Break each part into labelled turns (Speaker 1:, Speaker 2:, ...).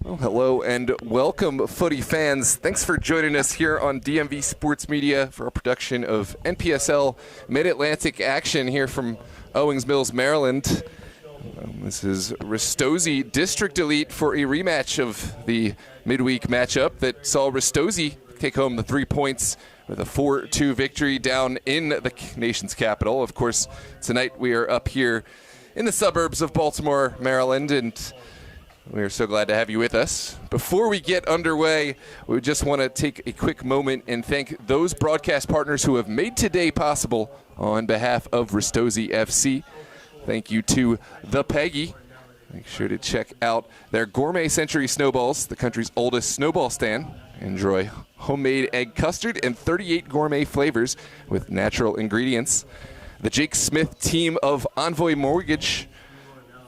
Speaker 1: Well, hello and welcome, footy fans. Thanks for joining us here on DMV Sports Media for a production of NPSL Mid-Atlantic action here from Owings Mills, Maryland. This is Ristozi District Elite for a rematch of the midweek matchup that saw Ristozi take home the 3 points with a 4-2 victory down in the nation's capital. Of course, tonight we are up here in the suburbs of Baltimore, Maryland, and we are so glad to have you with us. Before we get underway, we just want to take a quick moment and thank those broadcast partners who have made today possible on behalf of Ristozi FC. Thank you to The Peggy. Make sure to check out their Gourmet Century Snowballs, the country's oldest snowball stand. Enjoy homemade egg custard and 38 gourmet flavors with natural ingredients. The Jake Smith team of Envoy Mortgage.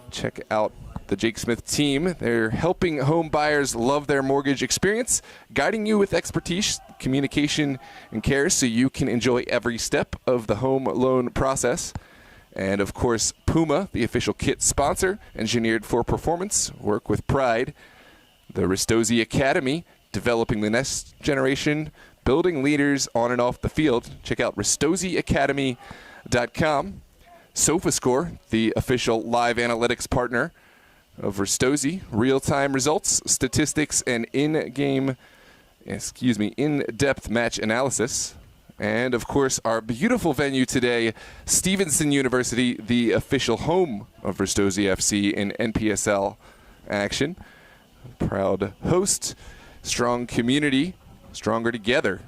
Speaker 1: Check out the Jake Smith team. They're helping home buyers love their mortgage experience, guiding you with expertise, communication, and care so you can enjoy every step of the home loan process. And of course, Puma, the official kit sponsor, engineered for performance, work with pride. The Ristozi Academy, developing the next generation, building leaders on and off the field. Check out ristoziacademy.com. SofaScore, the official live analytics partner of Ristozi, real-time results, statistics, and in-depth match analysis. And, of course, our beautiful venue today, Stevenson University, the official home of Ristozi FC in NPSL action. Proud host, strong community, stronger together.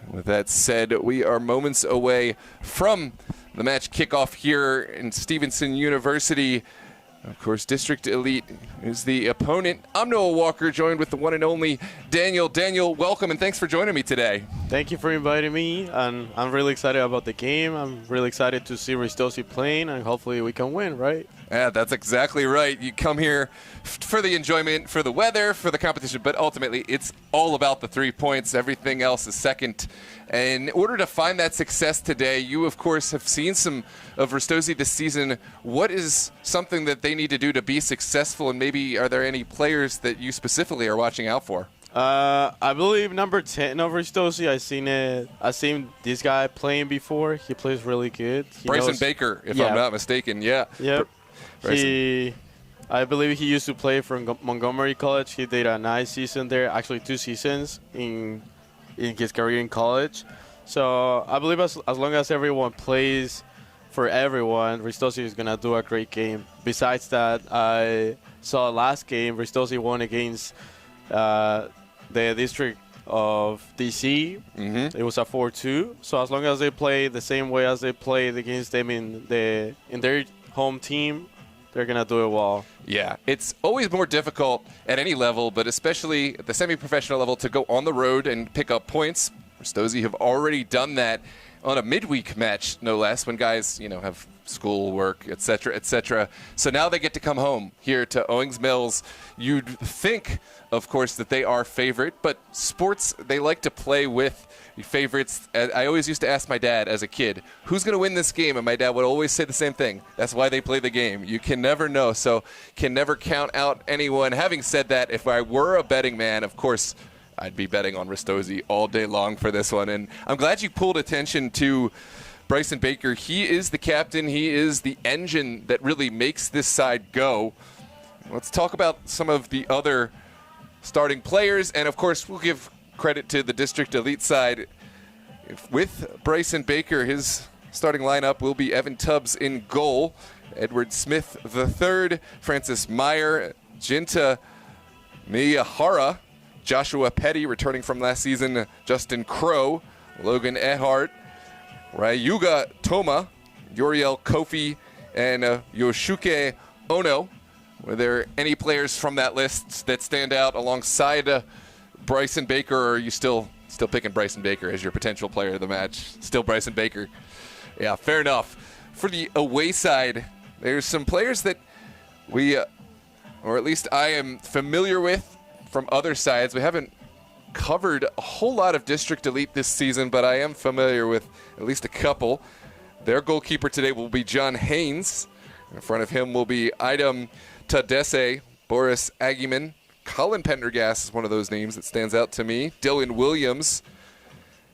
Speaker 1: With that said, we are moments away from the match kickoff here in Stevenson University. Of course, District Elite is the opponent. I'm Noah Walker, joined with the one and only Daniel. Daniel, welcome, and thanks for joining me today.
Speaker 2: Thank you for inviting me, and I'm really excited about the game. I'm really excited to see Ristozi playing, and hopefully we can win, right?
Speaker 1: Yeah, that's exactly right. You come here for the enjoyment, for the weather, for the competition, but ultimately it's all about the 3 points. Everything else is second. And in order to find that success today, you, of course, have seen some of Ristozi this season. What is something that they need to do to be successful, and maybe are there any players that you specifically are watching out for?
Speaker 2: I believe number 10 of Ristozi. I've seen this guy playing before. He plays really good.
Speaker 1: Bryson Baker, if I'm not mistaken. Yeah.
Speaker 2: Yep. I believe he used to play for Montgomery College. He did a nice season there, actually 2 seasons in his career in college. So I believe as long as everyone plays for everyone, Ristozi is going to do a great game. Besides that, I saw last game, Ristozi won against the District of DC.
Speaker 1: Mm-hmm.
Speaker 2: It was a 4-2. So as long as they play the same way as they played against them in their home team, they're going to do it well.
Speaker 1: Yeah, it's always more difficult at any level, but especially at the semi-professional level, to go on the road and pick up points. Ristozi have already done that on a midweek match, no less, when guys, have school, work, et cetera. So now they get to come home here to Owings Mills. You'd think, of course, that they are favorite, but sports, they like to play with favorites. I always used to ask my dad as a kid, who's going to win this game? And my dad would always say the same thing. That's why they play the game. You can never know, so can never count out anyone. Having said that, if I were a betting man, of course, I'd be betting on Ristozi all day long for this one. And I'm glad you pulled attention to Bryson Baker. He is the captain. He is the engine that really makes this side go. Let's talk about some of the other starting players. And, of course, we'll give credit to the District Elite side. With Bryson Baker, his starting lineup will be Evan Tubbs in goal, Edward Smith III, Francis Meyer, Jinta Miyahara, Joshua Petty returning from last season, Justin Crow, Logan Ehart, Ryuga Toma, Uriel Kofi, and Yoshuke Ono. Were there any players from that list that stand out alongside Bryson Baker, or are you still picking Bryson Baker as your potential player of the match? Still Bryson Baker. Yeah, fair enough. For the away side, there's some players that we, or at least I am familiar with from other sides. We haven't covered a whole lot of District Elite this season, but I am familiar with at least a couple. Their goalkeeper today will be John Haynes. In front of him will be Idem Tadesse, Boris Agiman, Colin Pendergast is one of those names that stands out to me. Dylan Williams,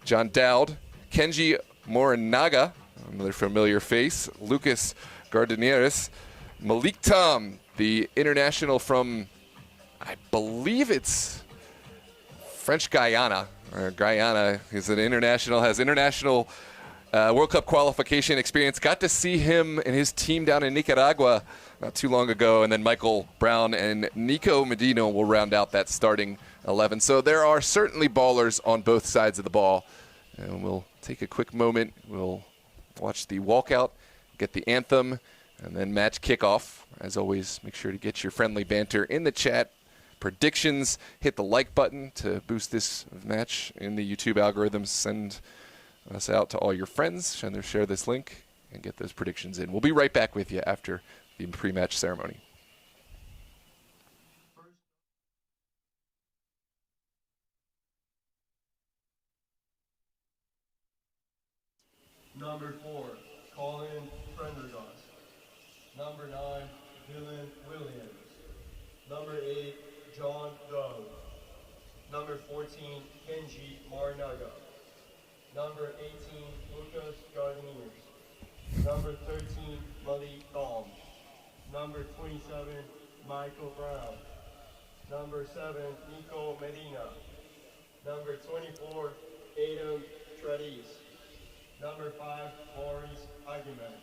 Speaker 1: John Dowd, Kenji Morinaga, another familiar face, Lucas Gardinieres, Malik Tom, the international from, I believe it's French Guyana, or Guyana. He's an international, has international World Cup qualification experience. Got to see him and his team down in Nicaragua not too long ago. And then Michael Brown and Nico Medina will round out that starting 11. So there are certainly ballers on both sides of the ball. And we'll take a quick moment. We'll watch the walkout, get the anthem, and then match kickoff. As always, make sure to get your friendly banter in the chat. Predictions, hit the like button to boost this match in the YouTube algorithms. Send us out to all your friends, share this link, and get those predictions in. We'll be right back with you after the pre-match ceremony.
Speaker 3: Number 4, Colin Prendergast. Number 9, Dylan Williams. Number 8, John Dowd. Number 14, Kenji Marinaga. Number 18, Lucas Gardinieres. Number 13, Malik Tom. Number 27, Michael Brown. Number 7, Nico Medina. Number 24, Adam Tradiz. Number 5, Boris Argument.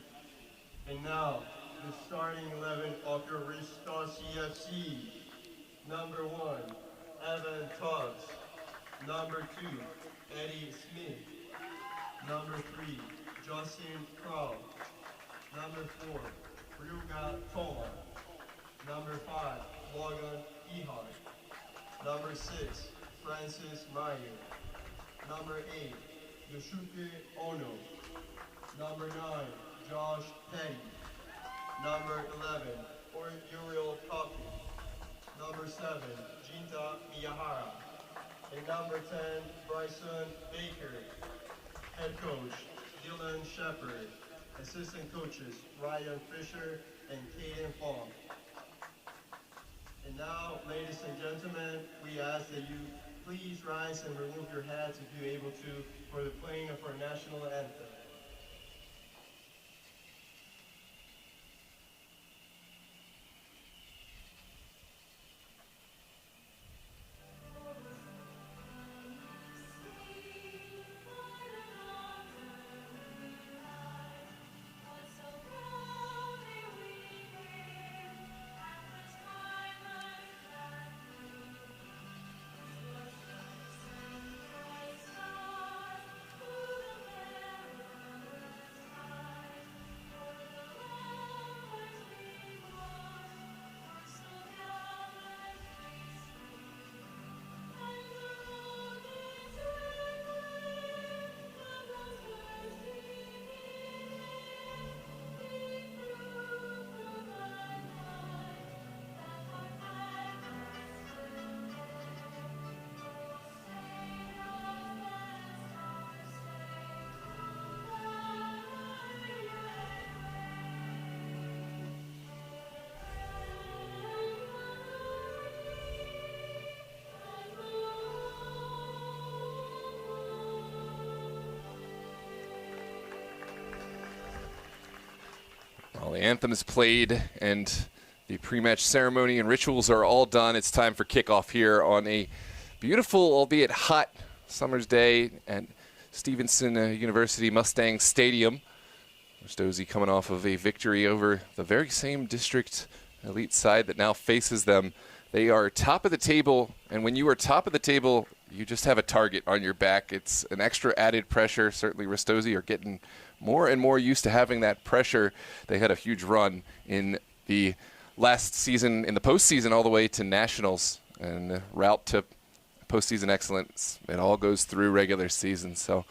Speaker 3: And now, the starting 11 of your Ristozi FC. Number 1, Evan Tubbs. Number 2, Eddie Smith. Number 3, Justin Crow. Number 4, Ryuga Tola. Number 5, Logan Ihar. Number 6, Francis Meyer. Number 8, Yosuke Ono. Number 9, Josh Petty. Number 11, Uriel Coffey. Number 7, Jinta Miyahara. And number 10, Bryson Baker. Head coach, Dylan Shepard. Assistant coaches, Ryan Fisher and Caden Fong. And now, ladies and gentlemen, we ask that you please rise and remove your hats if you're able to for the playing of our national anthem.
Speaker 1: Well, the anthem is played and the pre-match ceremony and rituals are all done. It's time for kickoff here on a beautiful, albeit hot, summer's day at Stevenson University Mustang Stadium. Ristozi coming off of a victory over the very same district elite side that now faces them. They are top of the table, and when you are top of the table, you just have a target on your back. It's an extra added pressure. Certainly Ristozi are getting more and more used to having that pressure. They had a huge run in the last season, in the postseason, all the way to nationals, and the route to postseason excellence. It all goes through regular season, so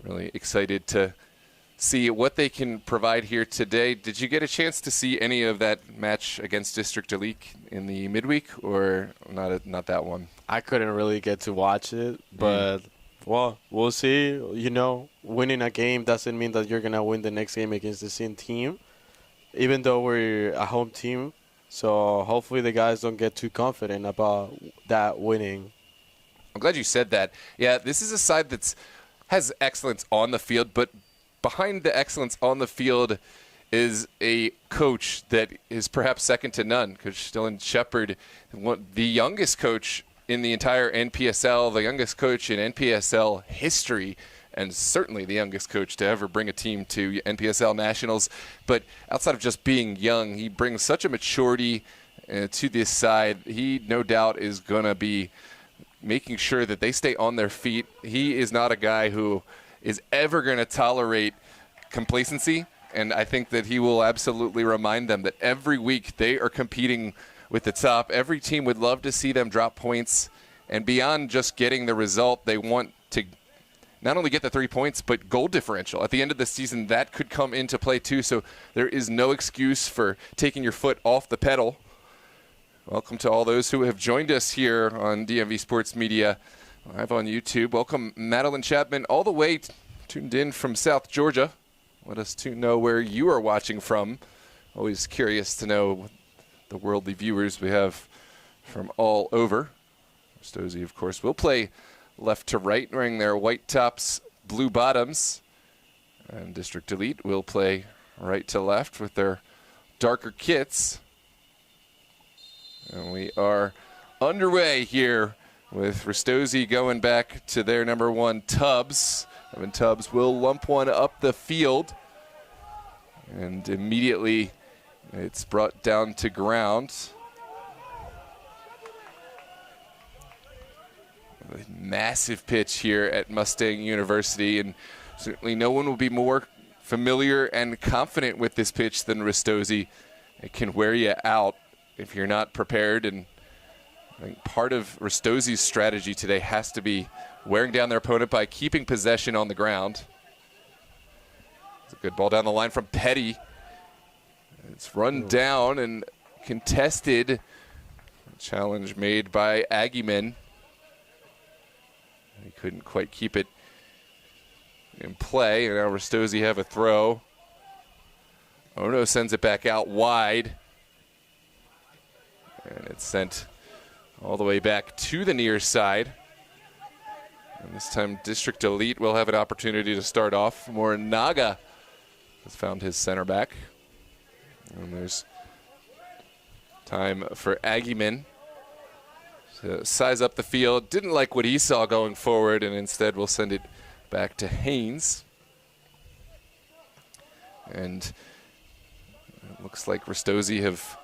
Speaker 1: really excited to see what they can provide here today. Did you get a chance to see any of that match against District Elite in the midweek, or not that one?
Speaker 2: I couldn't really get to watch it, but well, we'll see. You know, winning a game doesn't mean that you're gonna win the next game against the same team. Even though we're a home team, So hopefully the guys don't get too confident about that winning.
Speaker 1: I'm glad you said that. Yeah, this is a side that has excellence on the field, but behind the excellence on the field is a coach that is perhaps second to none. Coach Dylan Shepard, the youngest coach in the entire NPSL, the youngest coach in NPSL history, and certainly the youngest coach to ever bring a team to NPSL Nationals. But outside of just being young, he brings such a maturity to this side. He, no doubt, is going to be making sure that they stay on their feet. He is not a guy who is ever going to tolerate complacency, and I think that he will absolutely remind them that every week they are competing with the top. Every team would love to see them drop points, and beyond just getting the result, they want to not only get the 3 points, but goal differential. At the end of the season, that could come into play too, so there is no excuse for taking your foot off the pedal. Welcome to all those who have joined us here on DMV Sports Media live on YouTube. Welcome, Madeline Chapman, all the way tuned in from South Georgia. Let us know where you are watching from. Always curious to know the worldly viewers we have from all over. Ristozi, of course, will play left to right, wearing their white tops, blue bottoms. And District Elite will play right to left with their darker kits. And we are underway here with Ristozi going back to their number one, Tubbs. Evan Tubbs will lump one up the field. And immediately it's brought down to ground. A massive pitch here at Mustang University, and certainly no one will be more familiar and confident with this pitch than Ristozi. It can wear you out if you're not prepared, and I think part of Ristozi's strategy today has to be wearing down their opponent by keeping possession on the ground. It's a good ball down the line from Petty. It's run down and contested. Challenge made by Aggieman. He couldn't quite keep it in play, and now Ristozi have a throw. Ono sends it back out wide. And it's sent all the way back to the near side. And this time District Elite will have an opportunity to start off. Morinaga has found his center back. And there's time for Aggieman to size up the field. Didn't like what he saw going forward, and instead will send it back to Haynes. And it looks like Ristozi have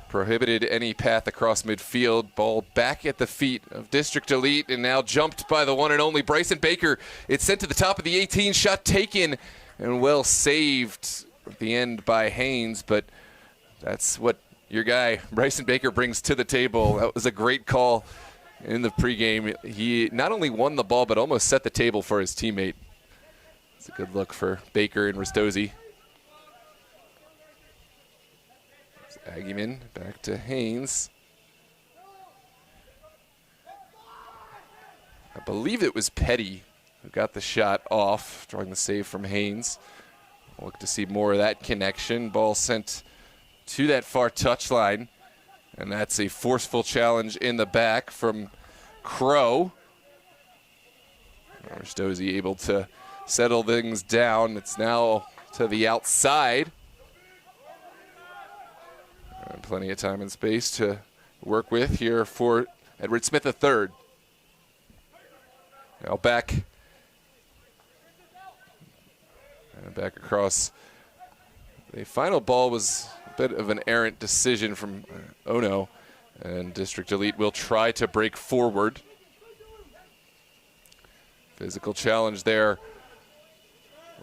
Speaker 1: prohibited any path across midfield. Ball back at the feet of District Elite, and now jumped by the one and only Bryson Baker. It's sent to the top of the 18, shot taken and well saved at the end by Haynes, but that's what your guy Bryson Baker brings to the table. That was a great call in the pregame. He not only won the ball, but almost set the table for his teammate. It's a good look for Baker and Ristozi. Aggieman back to Haynes. I believe it was Petty who got the shot off, drawing the save from Haynes. We'll look to see more of that connection. Ball sent to that far touchline, and that's a forceful challenge in the back from Crow. Ristozi able to settle things down. It's now to the outside. And plenty of time and space to work with here for Edward Smith III. Now back. And back across. The final ball was a bit of an errant decision from Ono. And District Elite will try to break forward. Physical challenge there.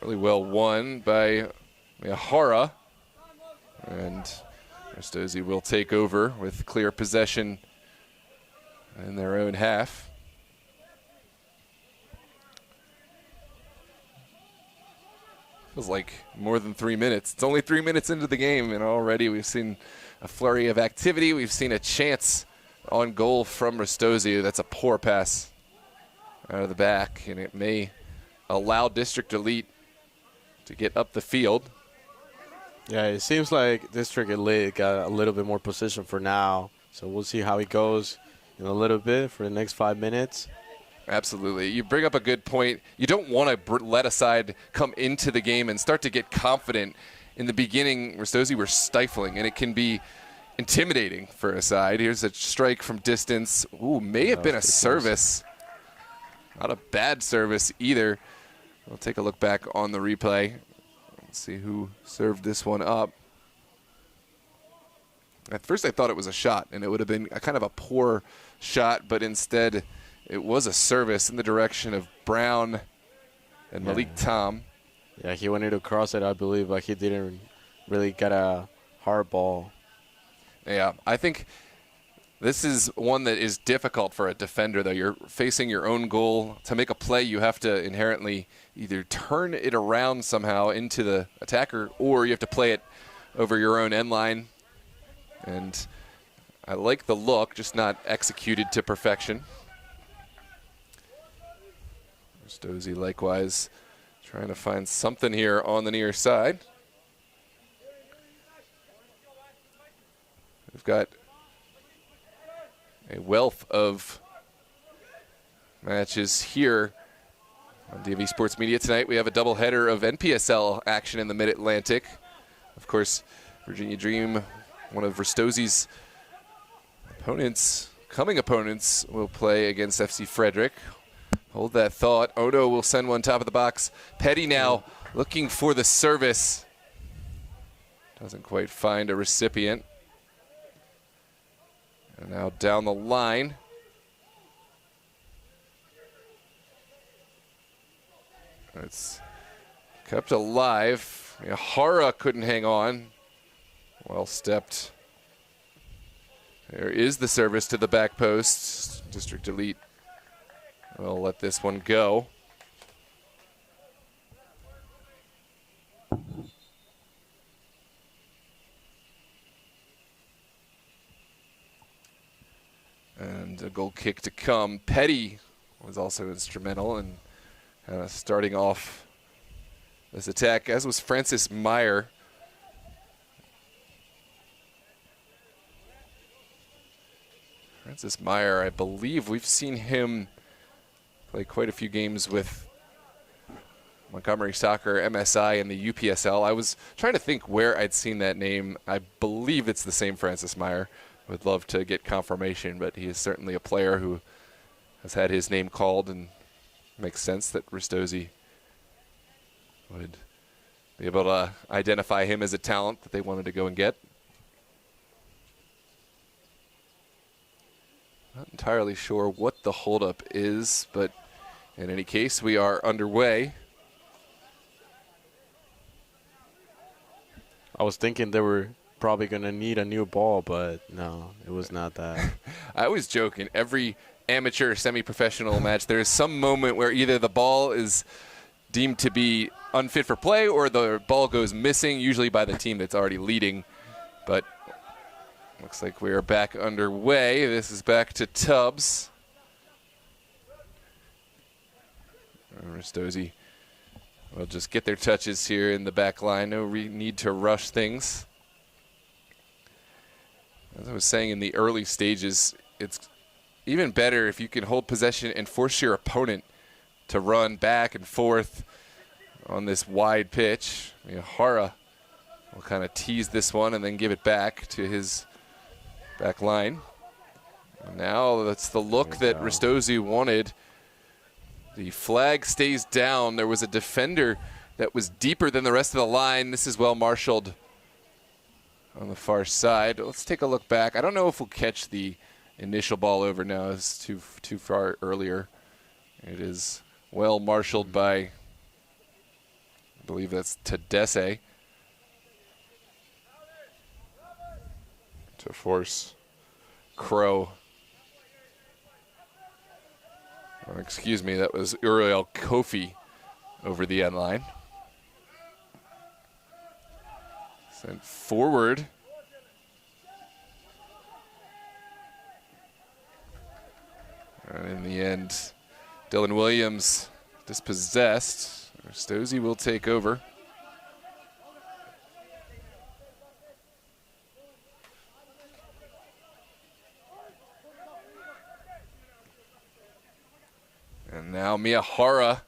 Speaker 1: Really well won by Miyahara. And Ristozi will take over with clear possession in their own half. Feels like more than 3 minutes. It's only 3 minutes into the game, and already we've seen a flurry of activity. We've seen a chance on goal from Ristozi. That's a poor pass out of the back, and it may allow District Elite to get up the field.
Speaker 2: Yeah, it seems like District Elite got a little bit more position for now. So we'll see how it goes in a little bit for the next 5 minutes.
Speaker 1: Absolutely. You bring up a good point. You don't want to let a side come into the game and start to get confident. In the beginning, Ristozi were stifling, and it can be intimidating for a side. Here's a strike from distance. Ooh, may have been a service. Not a bad service either. We'll take a look back on the replay. Let's see who served this one up. At first I thought it was a shot, and it would have been a kind of a poor shot, but instead it was a service in the direction of Brown and Malik Tom.
Speaker 2: Yeah, he wanted to cross it, I believe, but he didn't really get a hard ball.
Speaker 1: Yeah, I think this is one that is difficult for a defender, though. You're facing your own goal. To make a play, you have to inherently either turn it around somehow into the attacker, or you have to play it over your own end line. And I like the look, just not executed to perfection. Ristozi likewise trying to find something here on the near side. We've got a wealth of matches here on DMV Sports Media tonight. We have a doubleheader of NPSL action in the Mid-Atlantic. Of course, Virginia Dream, one of Ristozi's coming opponents, will play against FC Frederick. Hold that thought. Odo will send one top of the box. Petty now looking for the service. Doesn't quite find a recipient. And now down the line. It's kept alive. Hara couldn't hang on. Well stepped. There is the service to the back post. District Elite will let this one go. And a goal kick to come. Petty was also instrumental in starting off this attack, as was Francis Meyer. Francis Meyer, I believe we've seen him play quite a few games with Montgomery Soccer, MSI, and the UPSL. I was trying to think where I'd seen that name. I believe it's the same Francis Meyer. Would love to get confirmation, but he is certainly a player who has had his name called, and makes sense that Ristozi would be able to identify him as a talent that they wanted to go and get. Not entirely sure what the holdup is, but in any case, we are underway.
Speaker 2: I was thinking they were probably going to need a new ball, but no, it was not that.
Speaker 1: I always joke in every amateur semi-professional match, there is some moment where either the ball is deemed to be unfit for play or the ball goes missing, usually by the team that's already leading. But looks like we are back underway. This is back to Tubbs. Ristozi will just get their touches here in the back line. No need to rush things. As I was saying in the early stages, it's even better if you can hold possession and force your opponent to run back and forth on this wide pitch. Hara will kind of tease this one and then give it back to his back line. And now that's the look that Ristozi wanted. The flag stays down. There was a defender that was deeper than the rest of the line. This is well marshaled on the far side. Let's take a look back. I don't know if we'll catch the initial ball over now. It's too far earlier. It is well marshaled by, I believe that's Tedesse, to force Crow. Or excuse me, that was Uriel Kofi over the end line. Sent forward. And in the end, Dylan Williams dispossessed. Ristozi will take over. Miyahara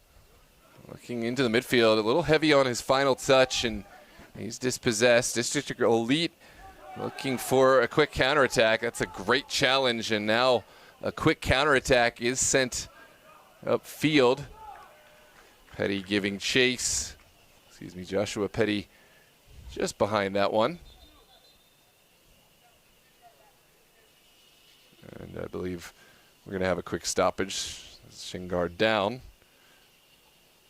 Speaker 1: looking into the midfield, a little heavy on his final touch, and he's dispossessed. District Elite looking for a quick counterattack. That's a great challenge, and now a quick counterattack is sent upfield. Petty giving chase. Joshua Petty just behind that one. And I believe we're going to have a quick stoppage. Shingard down.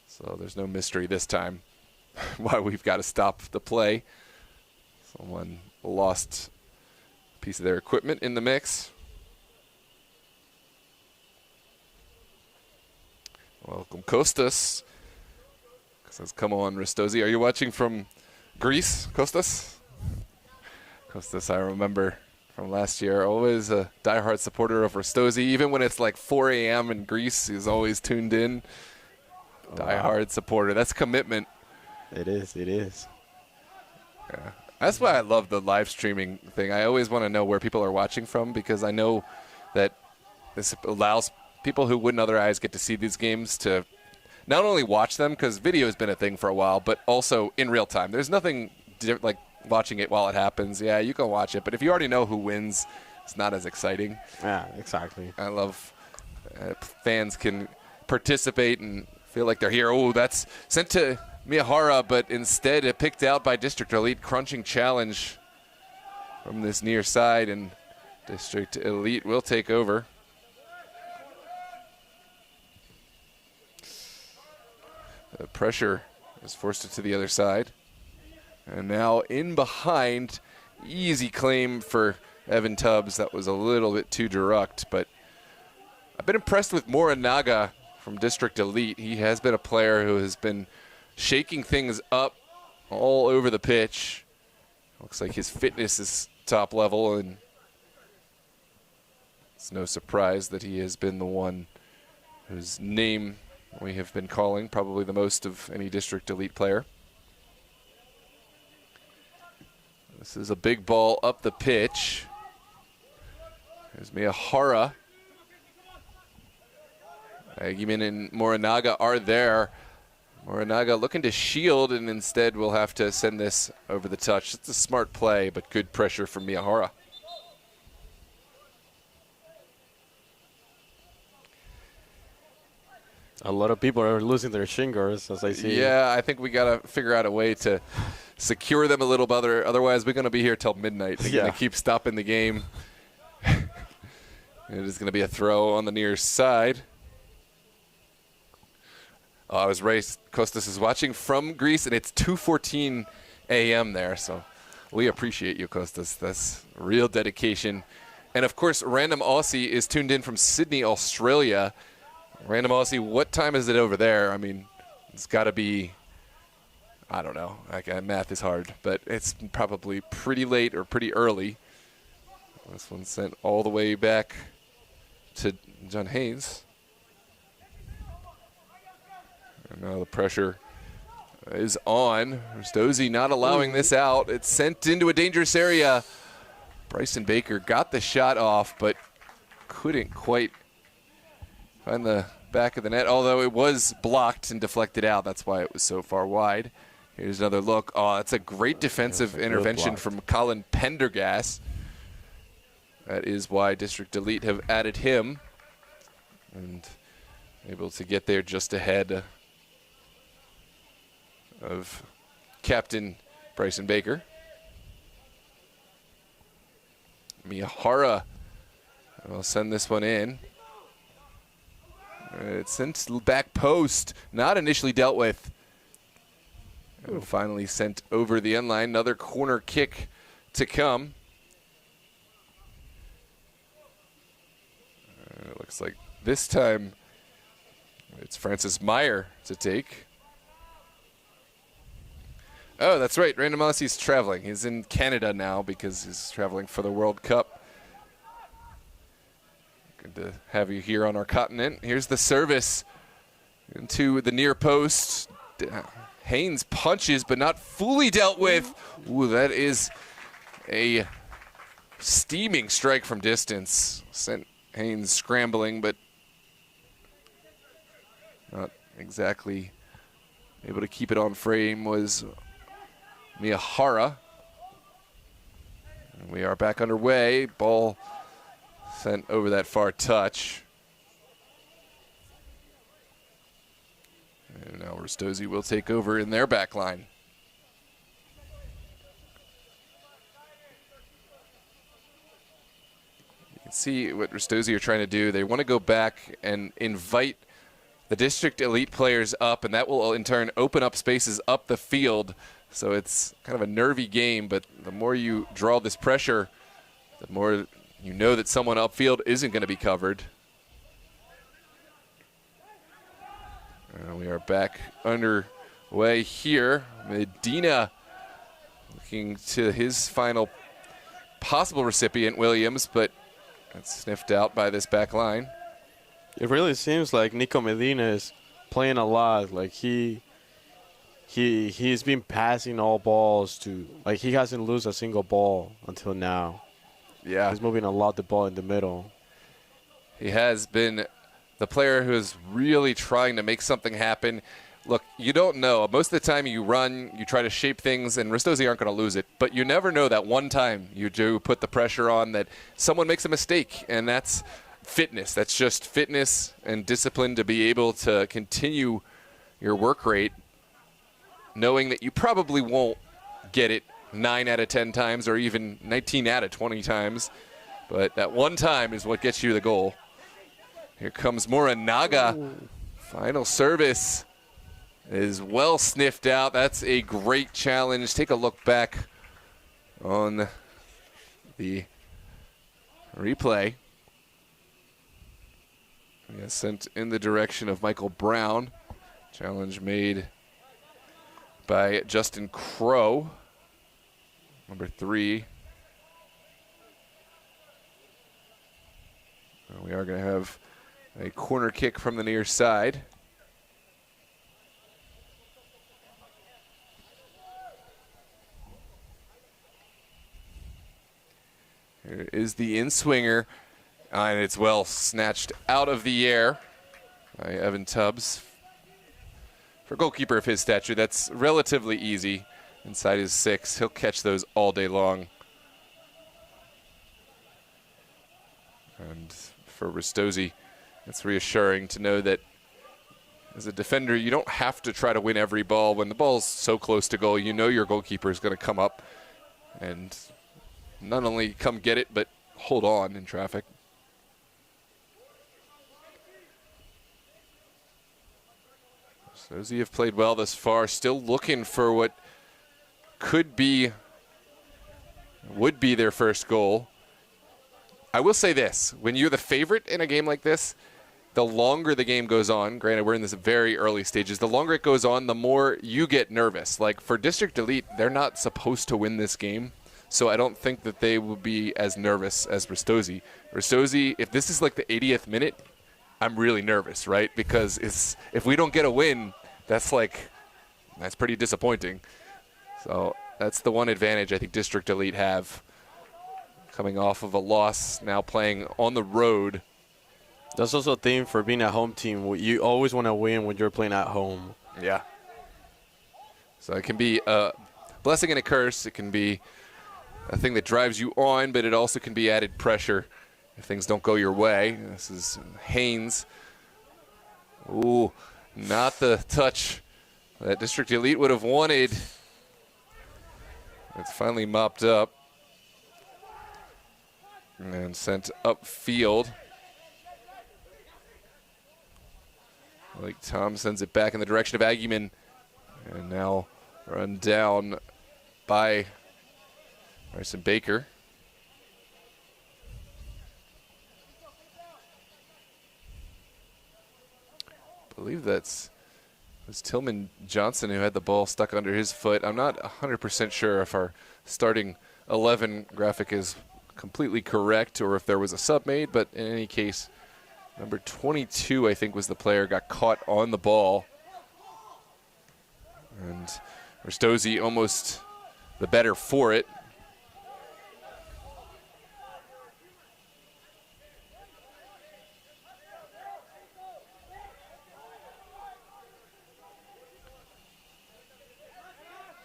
Speaker 1: So there's no mystery this time why we've got to stop the play. Someone lost a piece of their equipment in the mix. Welcome, Kostas. Says, come on, Ristozi. Are you watching from Greece, Kostas? Kostas, I remember from last year, always a diehard supporter of Ristozi. Even when it's like 4 a.m. in Greece, he's always tuned in. Diehard supporter. That's commitment.
Speaker 2: It is.
Speaker 1: Yeah. That's why I love the live streaming thing. I always want to know where people are watching from, because I know that this allows people who wouldn't otherwise get to see these games to not only watch them, because video has been a thing for a while, but also in real time. There's nothing like watching it while it happens. Yeah, you can watch it, but if you already know who wins, it's not as exciting.
Speaker 2: Yeah, exactly.
Speaker 1: I love fans can participate and feel like they're here. Oh, that's sent to Miyahara, but instead picked out by District Elite. Crunching challenge from this near side, and District Elite will take over. The pressure is forced it to the other side. And now in behind, easy claim for Evan Tubbs. That was a little bit too direct, but I've been impressed with Morinaga from District Elite. He has been a player who has been shaking things up all over the pitch. Looks like his fitness is top level, and it's no surprise that he has been the one whose name we have been calling probably the most of any District Elite player. This is a big ball up the pitch. There's Miyahara. Agiman and Morinaga are there. Morinaga looking to shield, and instead we'll have to send this over the touch. It's a smart play, but good pressure from Miyahara.
Speaker 2: A lot of people are losing their shingers, as I see.
Speaker 1: Yeah, I think we got to figure out a way to secure them a little better. Otherwise, we're going to be here till midnight. They're going to keep stopping the game. It is going to be a throw on the near side. Oh, I was raised. Kostas is watching from Greece, and it's 2:14 a.m. there. So we appreciate you, Kostas. That's real dedication. And, of course, Random Aussie is tuned in from Sydney, Australia. Random Aussie, what time is it over there? I mean, it's got to be, I don't know. Math is hard, but it's probably pretty late or pretty early. This one's sent all the way back to John Haynes. And now the pressure is on. Ristozi not allowing this out. It's sent into a dangerous area. Bryson Baker got the shot off, but couldn't quite find the back of the net, although it was blocked and deflected out. That's why it was so far wide. Here's another look. Oh, that's a great defensive intervention from Colin Pendergast. That is why District Elite have added him. And able to get there just ahead of Captain Bryson Baker. Miyahara will send this one in. It's sent back post, not initially dealt with. And finally sent over the end line. Another corner kick to come. It looks like this time it's Francis Meyer to take. Oh, that's right. Random Aussie's traveling. He's in Canada now because he's traveling for the World Cup. Good to have you here on our continent. Here's the service into the near post. Haynes punches, but not fully dealt with. Ooh, that is a steaming strike from distance. Sent Haynes scrambling, but Not exactly able to keep it on frame was Miyahara. And we are back underway. Ball sent over that far touch. And now Ristozi will take over in their back line. You can see what Ristozi are trying to do. They want to go back and invite the district elite players up, and that will in turn open up spaces up the field. So it's kind of a nervy game, but the more you draw this pressure, the more you know that someone upfield isn't going to be covered. And we are back underway here. Medina looking to his final possible recipient, Williams, but that's sniffed out by this back line.
Speaker 2: It really seems like Nico Medina is playing a lot. Like he's been passing all balls to, like he hasn't lost a single ball until now.
Speaker 1: Yeah.
Speaker 2: He's moving a lot the ball in the middle.
Speaker 1: He has been the player who is really trying to make something happen. Look, you don't know. Most of the time you run, you try to shape things, and Ristozi aren't going to lose it. But you never know that one time you do put the pressure on that someone makes a mistake, and that's fitness. That's just fitness and discipline to be able to continue your work rate, knowing that you probably won't get it 9 out of 10 times or even 19 out of 20 times. But that one time is what gets you the goal. Here comes Morinaga. Ooh. Final service is well sniffed out. That's a great challenge. Take a look back on the replay. Sent in the direction of Michael Brown. Challenge made by Justin Crow, number 3. We are going to have a corner kick from the near side. Here is the in-swinger, and it's well snatched out of the air by Evan Tubbs. For a goalkeeper of his stature, that's relatively easy. Inside his 6, he'll catch those all day long. And for Ristozi, it's reassuring to know that as a defender, you don't have to try to win every ball. When the ball's so close to goal, you know your goalkeeper is going to come up and not only come get it, but hold on in traffic. Ristozi have played well thus far, still looking for what would be their first goal. I will say this, when you're the favorite in a game like this, the longer the game goes on, granted we're in this very early stages, the longer it goes on, the more you get nervous. Like for District Elite, they're not supposed to win this game, so I don't think that they will be as nervous as Ristozi. Ristozi, if this is like the 80th minute, I'm really nervous, right? Because if we don't get a win, that's pretty disappointing. So that's the one advantage I think District Elite have, coming off of a loss, now playing on the road.
Speaker 2: That's also a thing for being a home team. You always want to win when you're playing at home.
Speaker 1: Yeah. So it can be a blessing and a curse. It can be a thing that drives you on, but it also can be added pressure if things don't go your way. This is Haynes. Ooh, not the touch that District Elite would have wanted. It's finally mopped up and sent upfield. Like Tom sends it back in the direction of Aguiman, and now run down by Marson Baker. I believe it was Tillman Johnson who had the ball stuck under his foot. I'm not 100% sure if our starting 11 graphic is completely correct or if there was a sub made, but in any case, number 22, I think, was the player, got caught on the ball. And Ristozi almost the better for it.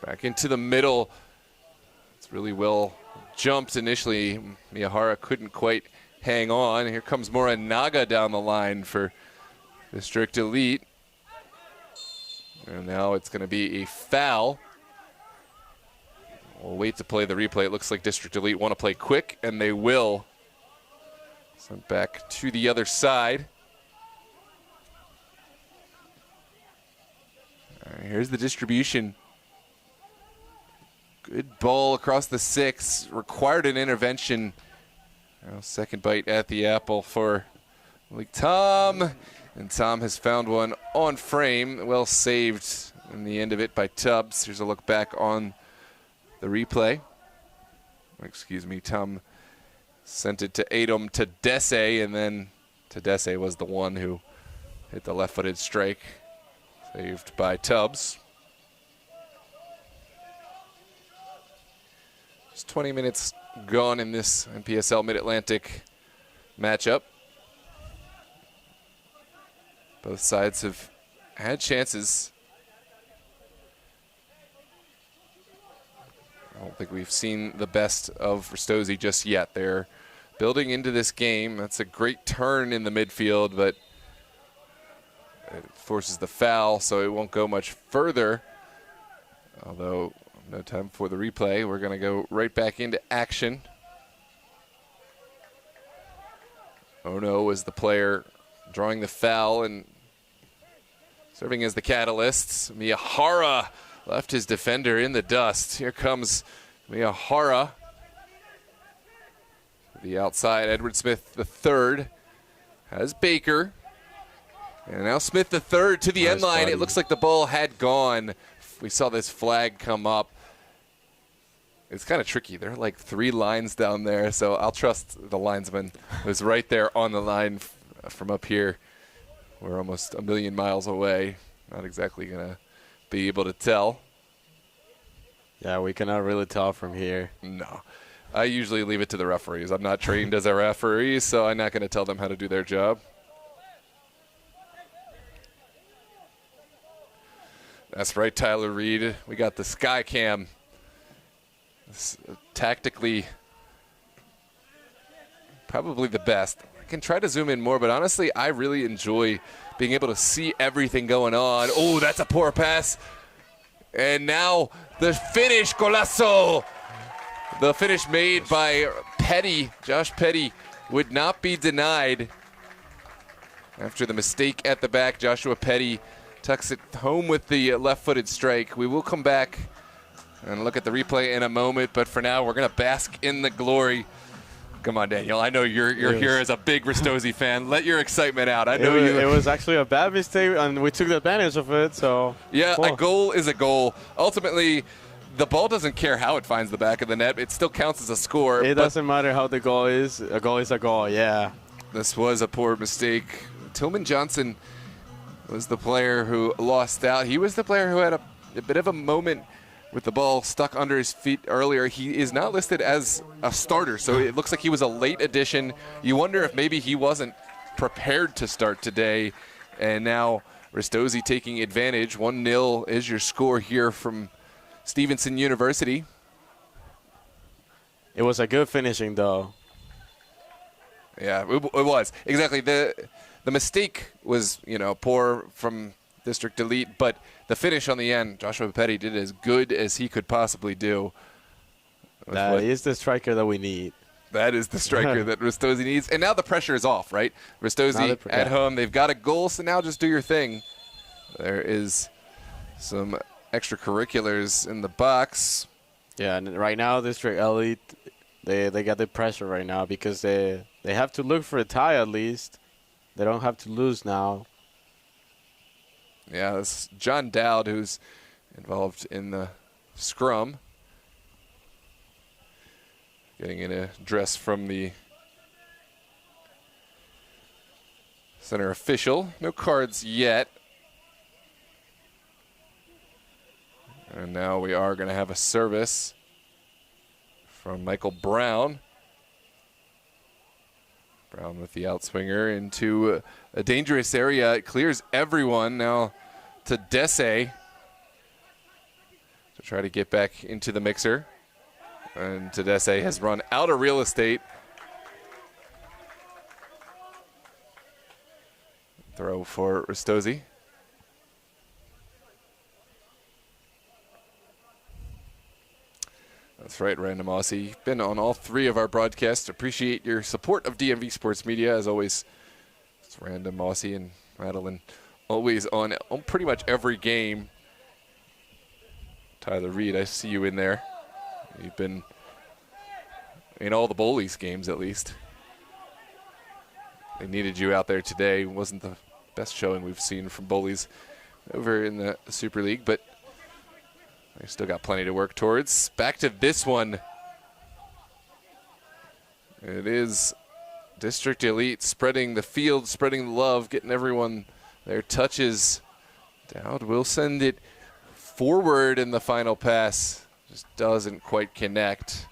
Speaker 1: Back into the middle. It's really well jumped initially. Miyahara couldn't quite hang on. Here comes Morinaga down the line for District Elite. And now it's going to be a foul. We'll wait to play the replay. It looks like District Elite want to play quick, and they will. Sent back to the other side. All right, here's the distribution. Good ball across the 6. Required an intervention. Now second bite at the apple for Tom. And Tom has found one on frame. Well saved in the end of it by Tubbs. Here's a look back on the replay. Excuse me, Tom sent it to Adom Tedesse, and then Tedesse was the one who hit the left-footed strike. Saved by Tubbs. Just 20 minutes gone in this NPSL Mid-Atlantic matchup. Both sides have had chances. I don't think we've seen the best of Ristozi just yet. They're building into this game. That's a great turn in the midfield, but it forces the foul, so it won't go much further. Although, no time for the replay. We're going to go right back into action. Ono was the player drawing the foul and serving as the catalyst. Miyahara left his defender in the dust. Here comes Miyahara. The outside, Edward Smith III has Baker. And now Smith III to the end line. Body. It looks like the ball had gone. We saw this flag come up. It's kind of tricky. There are like 3 lines down there, so I'll trust the linesman who's right there on the line from up here. We're almost a million miles away. Not exactly going to be able to tell.
Speaker 2: Yeah, we cannot really tell from here.
Speaker 1: No. I usually leave it to the referees. I'm not trained as a referee, so I'm not going to tell them how to do their job. That's right, Tyler Reed. We got the sky cam. It's tactically probably the best. I can try to zoom in more, but honestly, I really enjoy being able to see everything going on. Oh, that's a poor pass. And now the finish, golazo. The finish made by Petty, Josh Petty, would not be denied. After the mistake at the back, Joshua Petty tucks it home with the left-footed strike. We will come back and look at the replay in a moment, but for now, we're going to bask in the glory. Come on, Daniel. I know you're here as a big Ristozi fan. Let your excitement out. I know
Speaker 2: it was actually a bad mistake, and we took advantage of it. So
Speaker 1: yeah, a goal is a goal. Ultimately, the ball doesn't care how it finds the back of the net. It still counts as a score.
Speaker 2: It doesn't matter how the goal is. A goal is a goal, yeah.
Speaker 1: This was a poor mistake. Tillman Johnson was the player who lost out. He was the player who had a bit of a moment with the ball stuck under his feet earlier. He is not listed as a starter, so it looks like he was a late addition. You wonder if maybe he wasn't prepared to start today. And now Ristozi taking advantage. 1-0 is your score here from Stevenson University.
Speaker 2: It was a good finishing, though.
Speaker 1: Yeah, it was. Exactly. The mistake was, poor from District Elite, but the finish on the end, Joshua Petty did as good as he could possibly do.
Speaker 2: That is the striker that we need.
Speaker 1: That is the striker that Ristozi needs. And now the pressure is off, right? Ristozi at home. They've got a goal, so now just do your thing. There is some extracurriculars in the box.
Speaker 2: Yeah, and right now, District Elite, they got the pressure right now because they have to look for a tie at least. They don't have to lose now.
Speaker 1: Yeah, this is John Dowd, who's involved in the scrum. Getting in a dress from the center official. No cards yet. And now we are going to have a service from Michael Brown. Brown with the outswinger into a dangerous area. It clears everyone now to Desse. try to get back into the mixer. And Tedesse has run out of real estate. Throw for Ristozi. That's right, Random Aussie. Been on all 3 of our broadcasts. Appreciate your support of DMV Sports Media. As always, it's Random Aussie and Madeline always on pretty much every game. Tyler Reed, I see you in there. You've been in all the Bullies games, at least. They needed you out there today. It wasn't the best showing we've seen from Bullies over in the Super League, but they still got plenty to work towards. Back to this one. It is District Elite spreading the field, spreading the love, getting everyone their touches. Dowd will send it forward in the final pass. Just doesn't quite connect.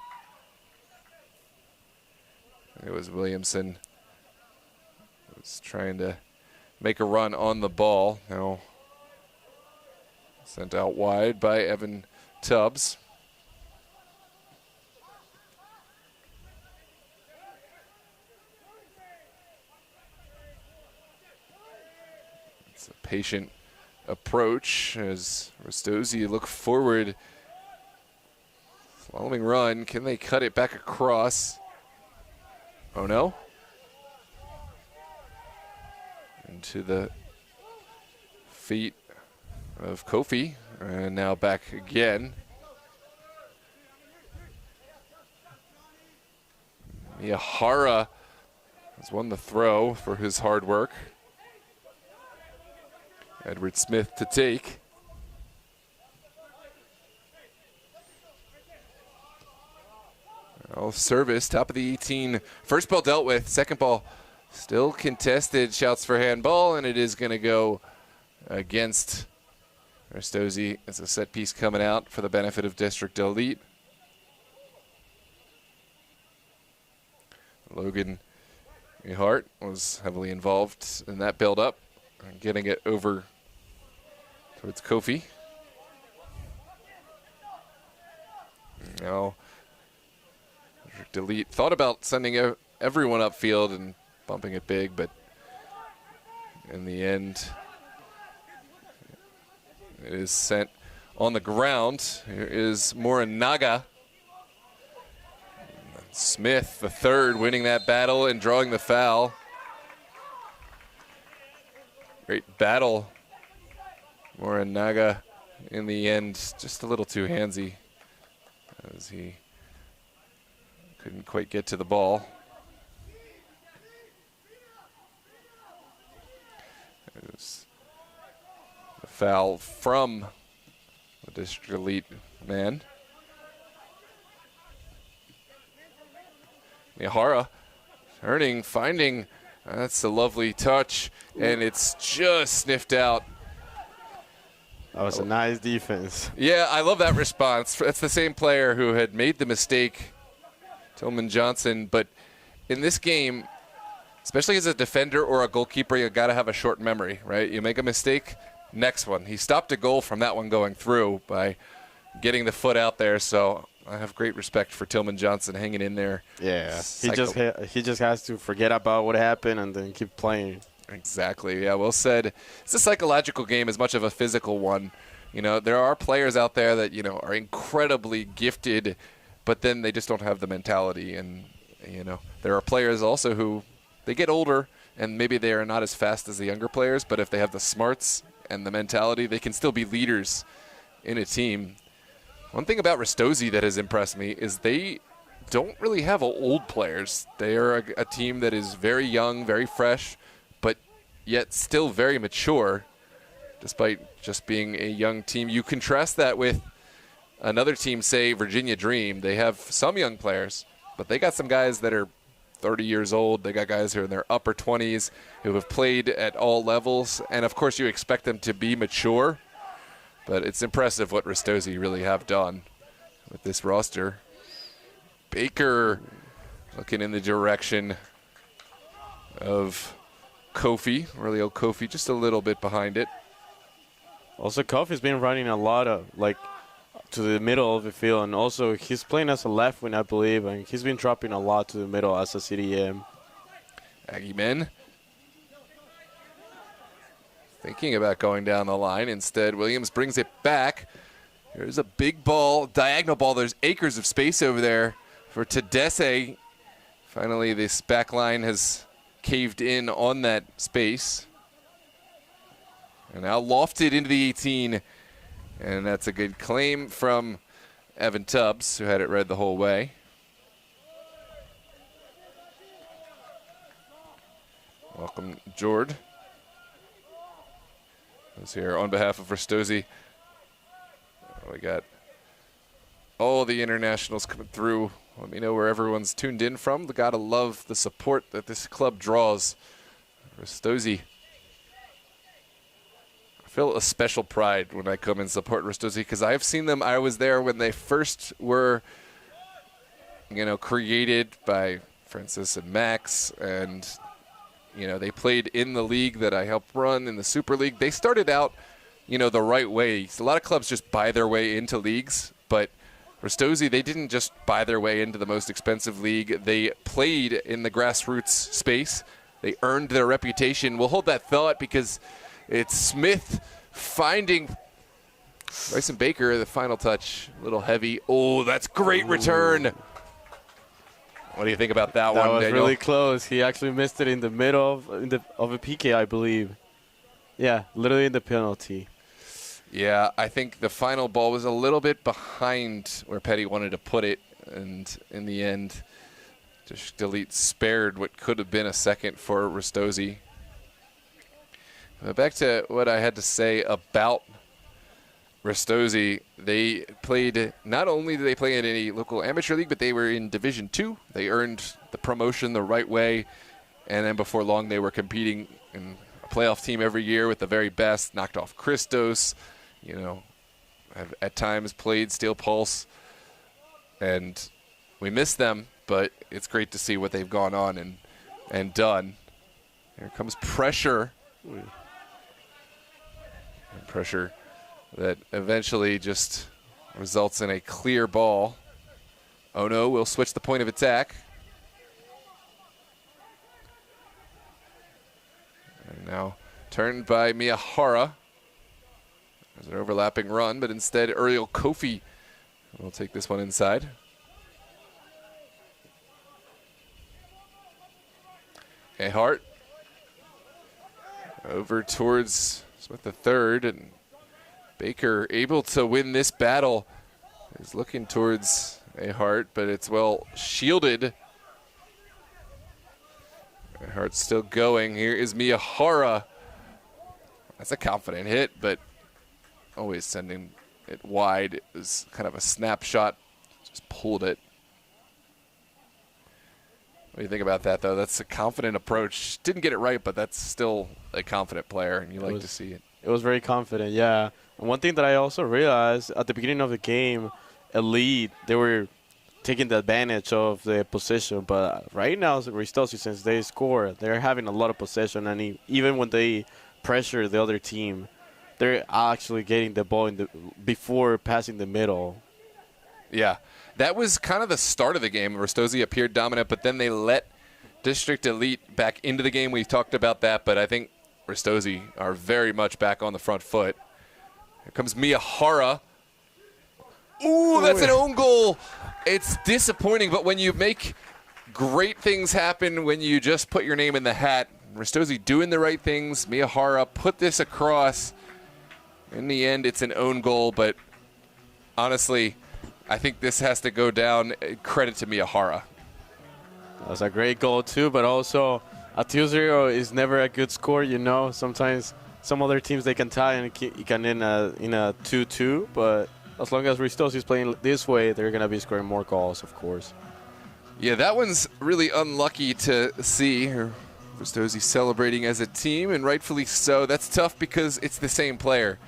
Speaker 1: It was Williamson was trying to make a run on the ball. Now sent out wide by Evan Tubbs. It's a patient approach as Ristozi look forward. Following run, can they cut it back across? Oh no. Into the feet of Kofi, and now back again. Miyahara has won the throw for his hard work. Edward Smith to take. Well, service, top of the 18. First ball dealt with, second ball still contested. Shouts for handball, and it is going to go against Ristozi. It's a set piece coming out for the benefit of District Elite. Logan Mihart was heavily involved in that build-up, getting it over towards Kofi. Now, District Elite thought about sending everyone upfield and bumping it big, but in the end, it is sent on the ground. Here is Morinaga. Smith, the third, winning that battle and drawing the foul. Great battle. Morinaga, in the end, just a little too handsy as he couldn't quite get to the ball. It was a foul from the District Elite man. Mihara turning, finding, that's a lovely touch, and it's just sniffed out.
Speaker 2: That was a nice defense.
Speaker 1: Yeah, I love that response. That's the same player who had made the mistake, Tillman Johnson, but in this game, especially as a defender or a goalkeeper, you got to have a short memory, right? You make a mistake, next one. He stopped a goal from that one going through by getting the foot out there, so I have great respect for Tillman Johnson hanging in there.
Speaker 2: Yeah, he just has to forget about what happened and then keep playing.
Speaker 1: Exactly. Yeah, well said. It's a psychological game as much of a physical one. You know, there are players out there that, you know, are incredibly gifted, but then they just don't have the mentality. And, you know, there are players also who they get older and maybe they are not as fast as the younger players, but if they have the smarts and the mentality, they can still be leaders in a team. One thing about Ristozi that has impressed me is they don't really have old players. They are a team that is very young, very fresh, but yet still very mature, despite just being a young team. You contrast that with another team, say Virginia Dream. They have some young players, but they got some guys that are 30 years old. They got guys who are in their upper 20s who have played at all levels, and of course you expect them to be mature. But it's impressive what Ristozi really have done with this roster. Baker looking in the direction of Kofi. Aurelio Kofi just a little bit behind it.
Speaker 2: Also, Kofi's been running a lot of, to the middle of the field, and also he's playing as a left wing, I believe, and he's been dropping a lot to the middle as a CDM.
Speaker 1: Aggie men thinking about going down the line. Instead, Williams brings it back. There's a big ball, diagonal ball. There's acres of space over there for Tedesse. Finally, this back line has caved in on that space. And now lofted into the 18. And that's a good claim from Evan Tubbs, who had it read the whole way. Welcome, Jord. Who's here on behalf of Ristozi. We got all the internationals coming through. Let me know where everyone's tuned in from. We gotta love the support that this club draws. Ristozi. I feel a special pride when I come and support Ristozi because I've seen them. I was there when they first were, created by Francis and Max, and they played in the league that I helped run in the Super League. They started out, the right way. A lot of clubs just buy their way into leagues, but Ristozi, they didn't just buy their way into the most expensive league. They played in the grassroots space. They earned their reputation. We'll hold that thought because it's Smith finding Bryson Baker, the final touch, a little heavy. Oh, that's great return. What do you think about that one,
Speaker 2: That was
Speaker 1: Daniel?
Speaker 2: really close. He actually missed it in the middle of a PK, I believe. Yeah, literally in the penalty.
Speaker 1: Yeah, I think the final ball was a little bit behind where Petty wanted to put it, and in the end, just delete spared what could have been a second for Ristozi. But back to what I had to say about Ristozi. They played, not only did they play in a local amateur league, but they were in Division II. They earned the promotion the right way, and then before long they were competing in a playoff team every year with the very best, knocked off Christos, have at times played Steel Pulse, and we miss them, but it's great to see what they've gone on and done. Here comes pressure. And pressure that eventually just results in a clear ball. Oh no, we'll switch the point of attack. And now turned by Miyahara. There's an overlapping run, but instead Uriel Kofi will take this one inside. Hart over towards Smith the third, and Baker able to win this battle. Is looking towards Hart, but it's well shielded. Hart's still going. Here is Miyahara. That's a confident hit, but always sending it wide. It was kind of a snapshot. Just pulled it. What do you think about that, though? That's a confident approach. Didn't get it right, but that's still a confident player, and you like to see it.
Speaker 2: It was very confident, yeah. And one thing that I also realized at the beginning of the game, Elite, they were taking the advantage of the possession. But right now, Ristozi, since they score, they're having a lot of possession. And even when they pressure the other team, they're actually getting the ball before passing the middle.
Speaker 1: Yeah, that was kind of the start of the game. Ristozi appeared dominant, but then they let District Elite back into the game. We've talked about that, but I think Ristozi are very much back on the front foot. Here comes Miyahara. Ooh, that's an own goal. It's disappointing, but when you make great things happen, when you just put your name in the hat, Ristozi doing the right things. Miyahara put this across. In the end, it's an own goal, but honestly, I think this has to go down. Credit to Miyahara.
Speaker 2: That was a great goal, too, but also a 2-0 is never a good score, Sometimes some other teams, they can tie and it can end in a 2-2, but as long as Ristozi is playing this way, they're going to be scoring more goals, of course.
Speaker 1: Yeah, that one's really unlucky to see. Ristozi celebrating as a team, and rightfully so. That's tough because it's the same player.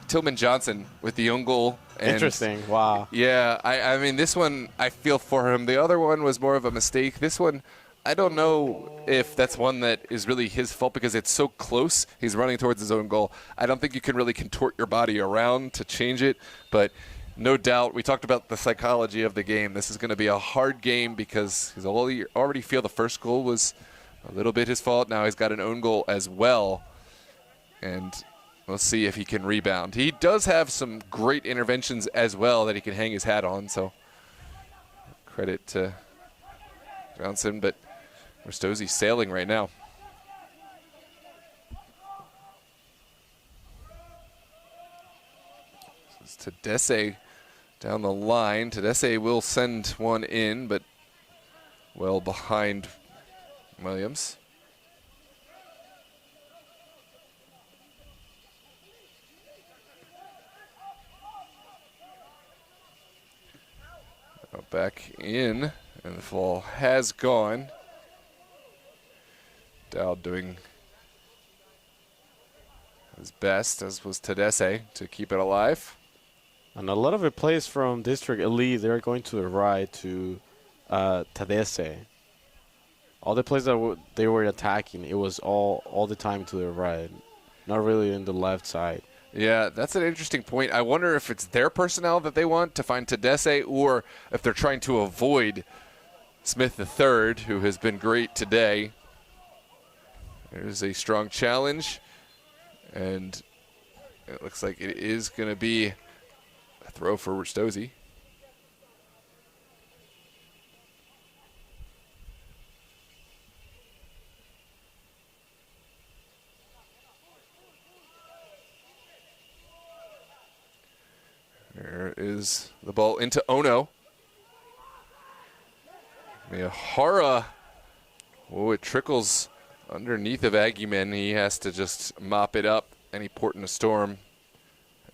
Speaker 1: Tillman Johnson with the own goal. And
Speaker 2: interesting. Wow.
Speaker 1: Yeah, I mean, this one, I feel for him. The other one was more of a mistake. This one, I don't know if that's one that is really his fault because it's so close. He's running towards his own goal. I don't think you can really contort your body around to change it, but no doubt. We talked about the psychology of the game. This is going to be a hard game because he's already feel the first goal was a little bit his fault. Now he's got an own goal as well. And we'll see if he can rebound. He does have some great interventions as well that he can hang his hat on. So credit to Johnson, but Ristozi's sailing right now. This is Tedesse down the line. Tedesse will send one in, but well behind Williams. Back in, and the ball has gone. Dowd doing his best, as was Tedesse, to keep it alive.
Speaker 2: And a lot of the plays from District Elite, they're going to the right to Tedesse. All the plays that they were attacking, it was all the time to the right, not really in the left side.
Speaker 1: Yeah, that's an interesting point. I wonder if it's their personnel that they want to find Tedesse, or if they're trying to avoid Smith III, who has been great today. There's a strong challenge, and it looks like it is going to be a throw for Ristozi. There is the ball into Ono. Miyahara. Oh, it trickles underneath of Aguiman. He has to just mop it up, any port in a storm.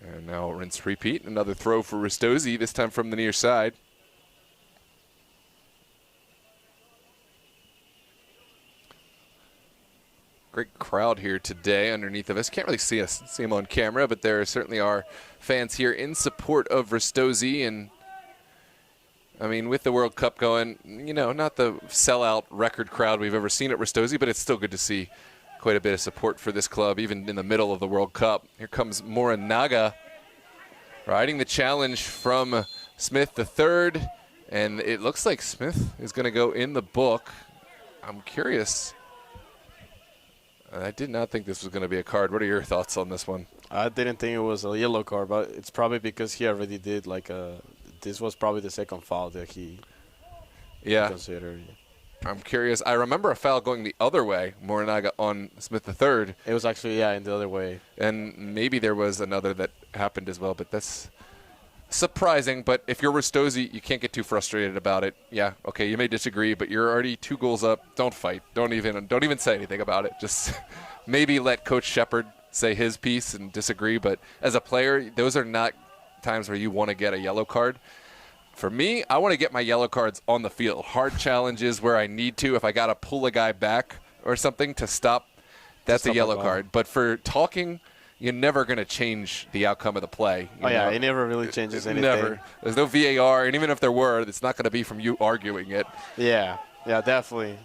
Speaker 1: And now rinse repeat. Another throw for Ristozi, this time from the near side. Great crowd here today underneath of us. Can't really see him on camera, but there certainly are fans here in support of Ristozi. And I mean, with the World Cup going, you know, not the sellout record crowd we've ever seen at Ristozi, but it's still good to see quite a bit of support for this club, even in the middle of the World Cup. Here comes Morinaga riding the challenge from Smith III, and it looks like Smith is going to go in the book. I'm curious. I did not think this was going to be a card. What are your thoughts on this one?
Speaker 2: I didn't think it was a yellow card, but it's probably because he already did this was probably the second foul that he considered.
Speaker 1: I'm curious. I remember a foul going the other way, Morinaga on Smith III.
Speaker 2: It was actually, in the other way.
Speaker 1: And maybe there was another that happened as well, but that's surprising. But if you're Ristozi, you can't get too frustrated about it. Yeah, okay, you may disagree, but you're already 2 goals up. Don't fight. Don't even say anything about it. Just maybe let Coach Shepard say his piece and disagree. But as a player, those are not times where you want to get a yellow card. For me, I want to get my yellow cards on the field. Hard challenges where I need to. If I got to pull a guy back or something to stop, that's a yellow card. But for talking, you're never going to change the outcome of the play.
Speaker 2: It never really changes anything.
Speaker 1: Never. There's no VAR, and even if there were, it's not going to be from you arguing it.
Speaker 2: Yeah, definitely.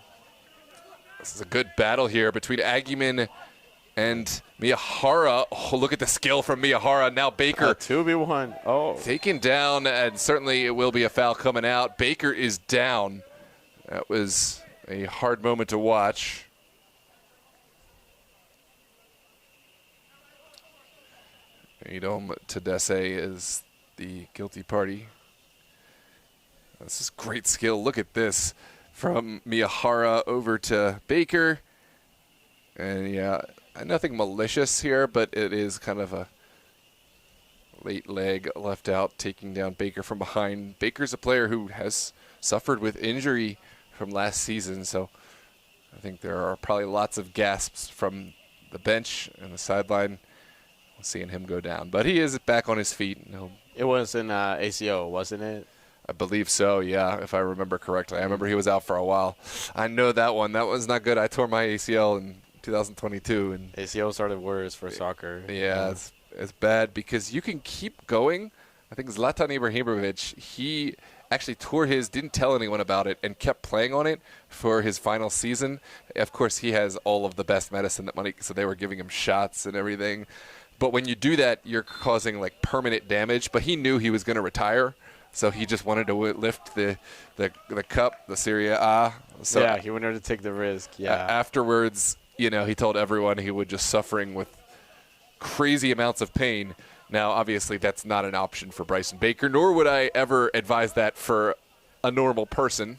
Speaker 1: This is a good battle here between Aguiman and Miyahara. Oh, look at the skill from Miyahara. Now Baker.
Speaker 2: 2v1. Oh.
Speaker 1: Taken down, and certainly it will be a foul coming out. Baker is down. That was a hard moment to watch. Adom Tedesse is the guilty party. This is great skill. Look at this from Miyahara over to Baker. And yeah, nothing malicious here, but it is kind of a late leg left out, taking down Baker from behind. Baker's a player who has suffered with injury from last season, so I think there are probably lots of gasps from the bench and the sideline seeing him go down. But he is back on his feet.
Speaker 2: It was in ACO, wasn't it?
Speaker 1: I believe so, yeah, if I remember correctly. I remember he was out for a while. I know that one. That was not good. I tore my ACL in 2022. And
Speaker 2: ACL started worse for soccer.
Speaker 1: Yeah, it's bad because you can keep going. I think Zlatan Ibrahimovic, he actually tore his, didn't tell anyone about it, and kept playing on it for his final season. Of course, he has all of the best medicine that money, so they were giving him shots and everything. But when you do that, you're causing like permanent damage. But he knew he was going to retire, so he just wanted to lift the cup, the Serie A. So
Speaker 2: yeah, he wanted to take the risk. Yeah.
Speaker 1: Afterwards, he told everyone he would just suffering with crazy amounts of pain. Now, obviously, that's not an option for Bryson Baker, nor would I ever advise that for a normal person.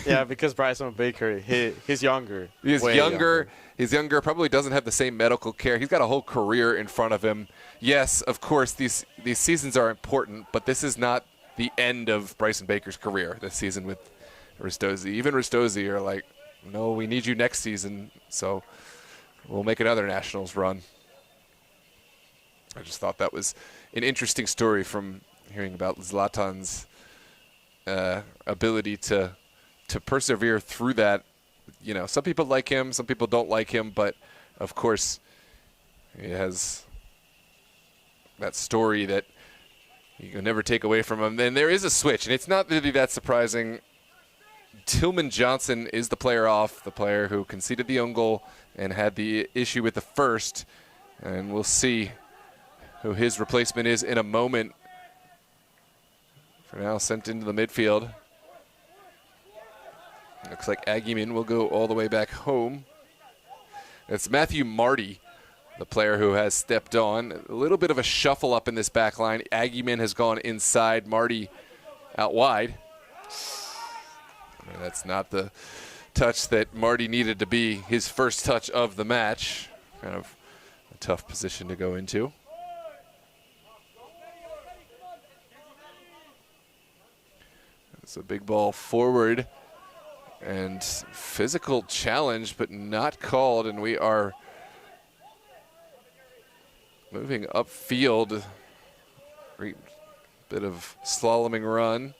Speaker 2: Yeah, because Bryson Baker, he's younger.
Speaker 1: He's younger. He's younger, probably doesn't have the same medical care. He's got a whole career in front of him. Yes, of course, these seasons are important, but this is not the end of Bryson Baker's career this season with Ristozi. Even Ristozi are like, no, we need you next season, so we'll make another Nationals run. I just thought that was an interesting story from hearing about Zlatan's ability to persevere through that. Some people like him, some people don't like him, but of course he has that story that you can never take away from him. And there is a switch, and it's not really that surprising. Tillman Johnson is the player off, the player who conceded the own goal and had the issue with the first, and we'll see who his replacement is in a moment. For now, sent into the midfield. Looks like Aguiman will go all the way back home. It's Matthew Marty, the player who has stepped on. A little bit of a shuffle up in this back line. Aguiman has gone inside, Marty out wide. And that's not the touch that Marty needed to be his first touch of the match. Kind of a tough position to go into. It's a big ball forward and physical challenge, but not called, and we are moving upfield. Great bit of slaloming run.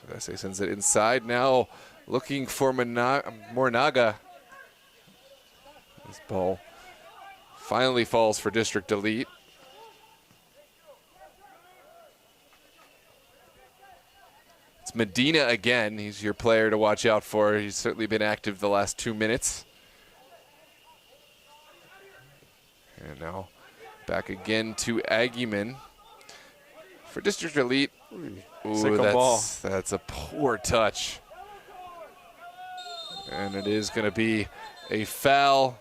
Speaker 1: Dese sends it inside. Now looking for Mornaga. This ball finally falls for District Elite. It's Medina again. He's your player to watch out for. He's certainly been active the last 2 minutes. And now back again to Aguiman. For District Elite, that's a poor touch. And it is going to be a foul,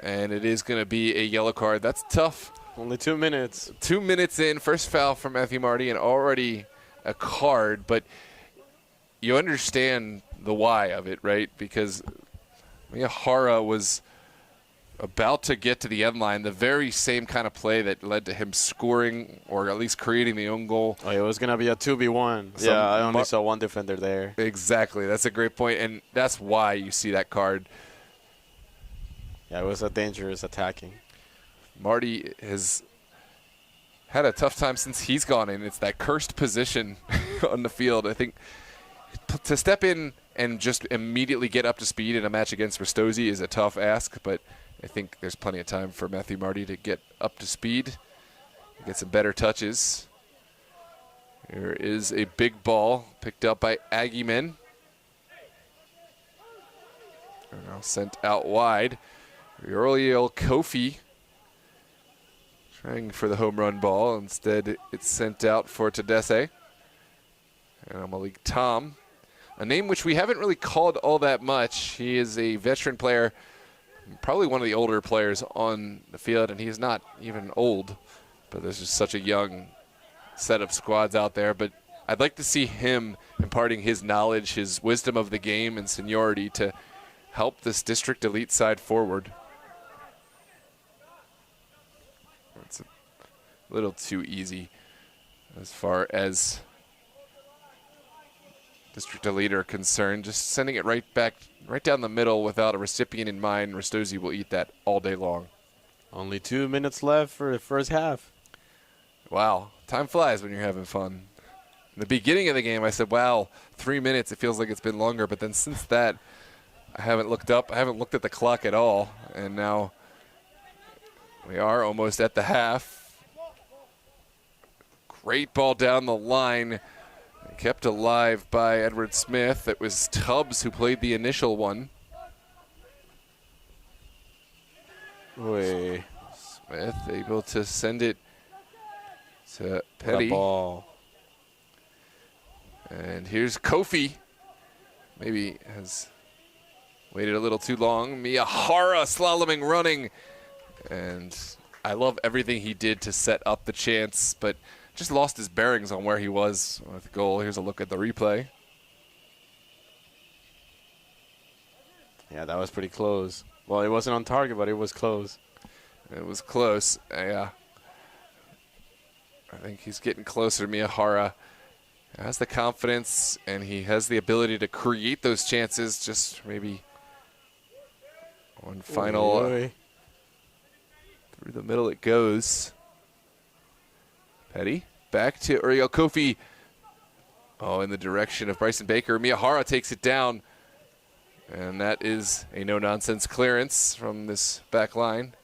Speaker 1: and it is going to be a yellow card. That's tough.
Speaker 2: Only 2 minutes.
Speaker 1: 2 minutes in, first foul from Matthew Marty, and already a card. But you understand the why of it, right? Because Miyahara was about to get to the end line, the very same kind of play that led to him scoring or at least creating the own goal.
Speaker 2: Oh, it was going to be a 2v1. So yeah, I only saw one defender there.
Speaker 1: Exactly. That's a great point, and that's why you see that card.
Speaker 2: Yeah, it was a dangerous attacking.
Speaker 1: Marty has had a tough time since he's gone in. It's that cursed position on the field. I think to step in and just immediately get up to speed in a match against Ristozi is a tough ask, but I think there's plenty of time for Matthew Marty to get up to speed, get some better touches. Here is a big ball picked up by Aguiman. Now sent out wide. Uriel Kofi trying for the home run ball. Instead, it's sent out for Tadesse. And Malik Tom, a name which we haven't really called all that much. He is a veteran player, probably one of the older players on the field, and he's not even old, but there's just such a young set of squads out there. But I'd like to see him imparting his knowledge, his wisdom of the game and seniority to help this District Elite side forward. It's a little too easy as far as District Elite are concerned. Just sending it right down the middle without a recipient in mind. Ristozi will eat that all day long.
Speaker 2: Only 2 minutes left for the first half.
Speaker 1: Wow, time flies when you're having fun. In the beginning of the game, I said, wow, 3 minutes, it feels like it's been longer. But then since that, I haven't looked up. I haven't looked at the clock at all. And now we are almost at the half. Great ball down the line. Kept alive by Edward Smith. It was Tubbs who played the initial one.
Speaker 2: Wait.
Speaker 1: Smith able to send it to
Speaker 2: What a
Speaker 1: Petty.
Speaker 2: ball.
Speaker 1: And here's Kofi. Maybe has waited a little too long. Miyahara slaloming, running. And I love everything he did to set up the chance, but just lost his bearings on where he was with the goal. Here's a look at the replay.
Speaker 2: Yeah, that was pretty close. Well, it wasn't on target, but it was close.
Speaker 1: It was close. Yeah. I think he's getting closer. Miyahara has the confidence, and he has the ability to create those chances. Just maybe one final through the middle it goes. Petty back to Uriel Kofi. Oh, in the direction of Bryson Baker. Miyahara takes it down. And that is a no-nonsense clearance from this back line.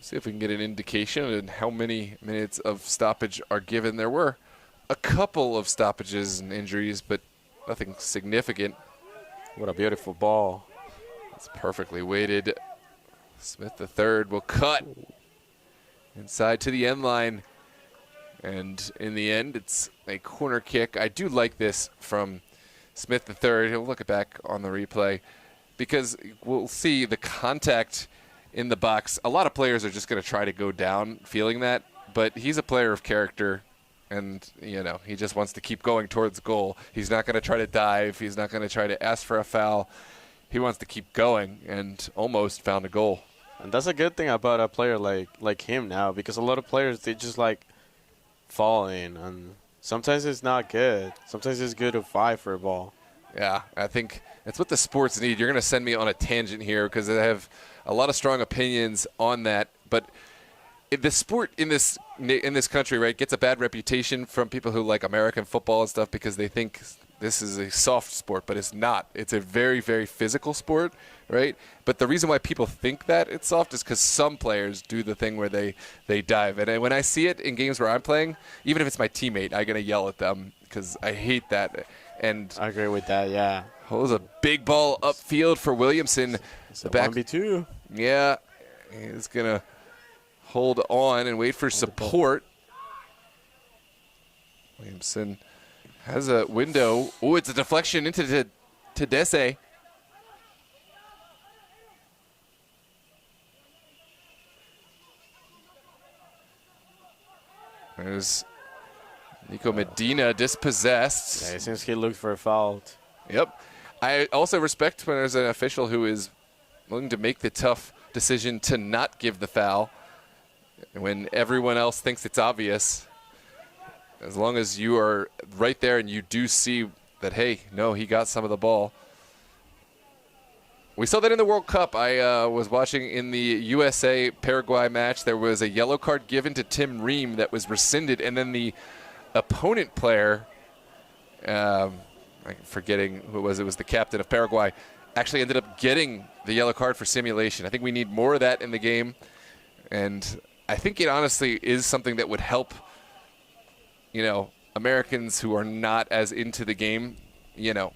Speaker 1: See if we can get an indication on how many minutes of stoppage are given. There were a couple of stoppages and injuries, but nothing significant.
Speaker 2: What a beautiful ball.
Speaker 1: It's perfectly weighted. Smith the third will cut inside to the end line. And in the end, it's a corner kick. I do like this from Smith the third. He'll look it back on the replay because we'll see the contact in the box. A lot of players are just going to try to go down feeling that, but he's a player of character, and you know he just wants to keep going towards goal. He's not going to try to dive. He's not going to try to ask for a foul. He wants to keep going, and almost found a goal.
Speaker 2: And that's a good thing about a player like him now, because a lot of players, they just like falling, and sometimes it's not good. Sometimes it's good to fight for a ball.
Speaker 1: Yeah, I think that's what the sports need. You're going to send me on a tangent here because I have a lot of strong opinions on that. But the sport in this country, right, gets a bad reputation from people who like American football and stuff because they think this is a soft sport, but it's not. It's a very, very physical sport, right? But the reason why people think that it's soft is because some players do the thing where they dive. And when I see it in games where I'm playing, even if it's my teammate, I'm going to yell at them because I hate that. And
Speaker 2: I agree with that, yeah.
Speaker 1: Oh, it was a big ball upfield for Williamson.
Speaker 2: It's
Speaker 1: The
Speaker 2: a
Speaker 1: back,
Speaker 2: 1v2.
Speaker 1: yeah, he's going to hold on and wait for support. Williamson has a window. Oh, it's a deflection into Tedese. There's Nico Medina dispossessed.
Speaker 2: Yeah, it seems he looked for a foul.
Speaker 1: Yep. I also respect when there's an official who is willing to make the tough decision to not give the foul when everyone else thinks it's obvious. As long as you are right there and you do see that, hey, no, he got some of the ball. We saw that in the World Cup. I was watching in the USA-Paraguay match. There was a yellow card given to Tim Ream that was rescinded, and then the opponent player, I'm forgetting who it was the captain of Paraguay, actually ended up getting the yellow card for simulation. I think we need more of that in the game, and I think it honestly is something that would help, you know, Americans who are not as into the game, you know,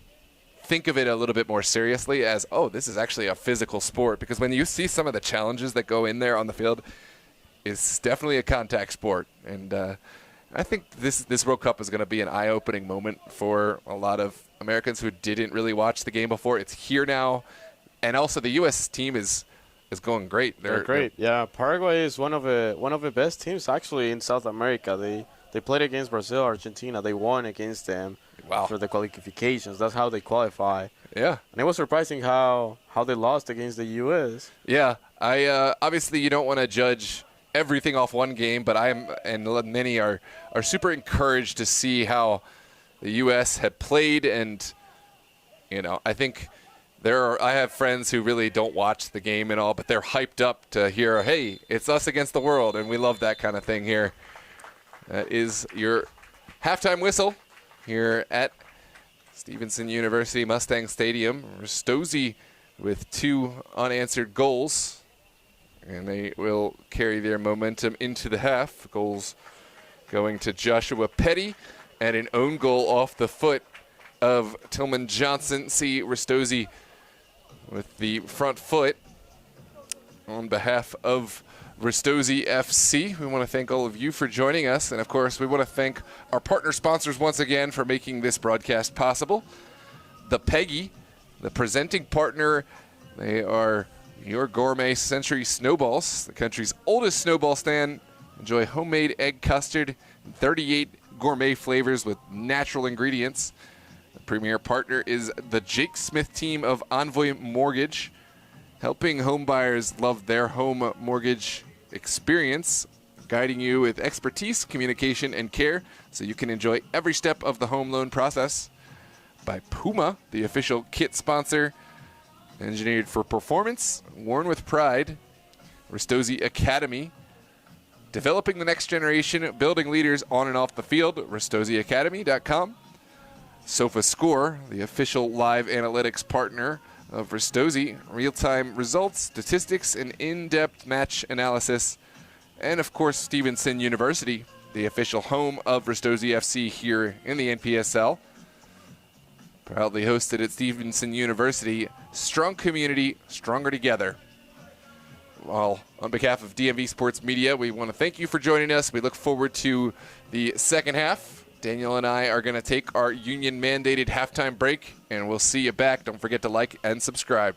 Speaker 1: think of it a little bit more seriously as, oh, this is actually a physical sport. Because when you see some of the challenges that go in there on the field, it's definitely a contact sport. And I think this World Cup is going to be an eye-opening moment for a lot of Americans who didn't really watch the game before. It's here now. And also the U.S. team is going great.
Speaker 2: They're great. Yeah, Paraguay is one of the best teams actually in South America. They played against Brazil, Argentina. They won against them for the qualifications. That's how they qualify. Yeah. And it was surprising how they lost against the U.S.
Speaker 1: Yeah. I obviously you don't want to judge everything off one game, but many are super encouraged to see how the U.S. had played. And, you know, I think I have friends who really don't watch the game and all, but they're hyped up to hear, hey, it's us against the world. And we love that kind of thing here. That is your halftime whistle here at Stevenson University Mustang Stadium. Ristozi with 2 unanswered goals, and they will carry their momentum into the half. Goals going to Joshua Petty and an own goal off the foot of Tillman Johnson. See Ristozi with the front foot on behalf of Ristozi FC. We want to thank all of you for joining us. And, of course, we want to thank our partner sponsors once again for making this broadcast possible. The Peggy, the presenting partner, they are your gourmet Century Snowballs, the country's oldest snowball stand. Enjoy homemade egg custard, 38 gourmet flavors with natural ingredients. The premier partner is the Jake Smith team of Envoy Mortgage, helping home buyers love their home mortgage experience, guiding you with expertise, communication, and care so you can enjoy every step of the home loan process. By Puma, the official kit sponsor, engineered for performance, worn with pride. Ristozi Academy, developing the next generation, building leaders on and off the field. RistoziAcademy.com. SofaScore, the official live analytics partner of Ristozi, real-time results, statistics, and in-depth match analysis. And, of course, Stevenson University, the official home of Ristozi FC here in the NPSL. Proudly hosted at Stevenson University. Strong community, stronger together. Well, on behalf of DMV Sports Media, we want to thank you for joining us. We look forward to the second half. Daniel and I are going to take our union-mandated halftime break, and we'll see you back. Don't forget to like and subscribe.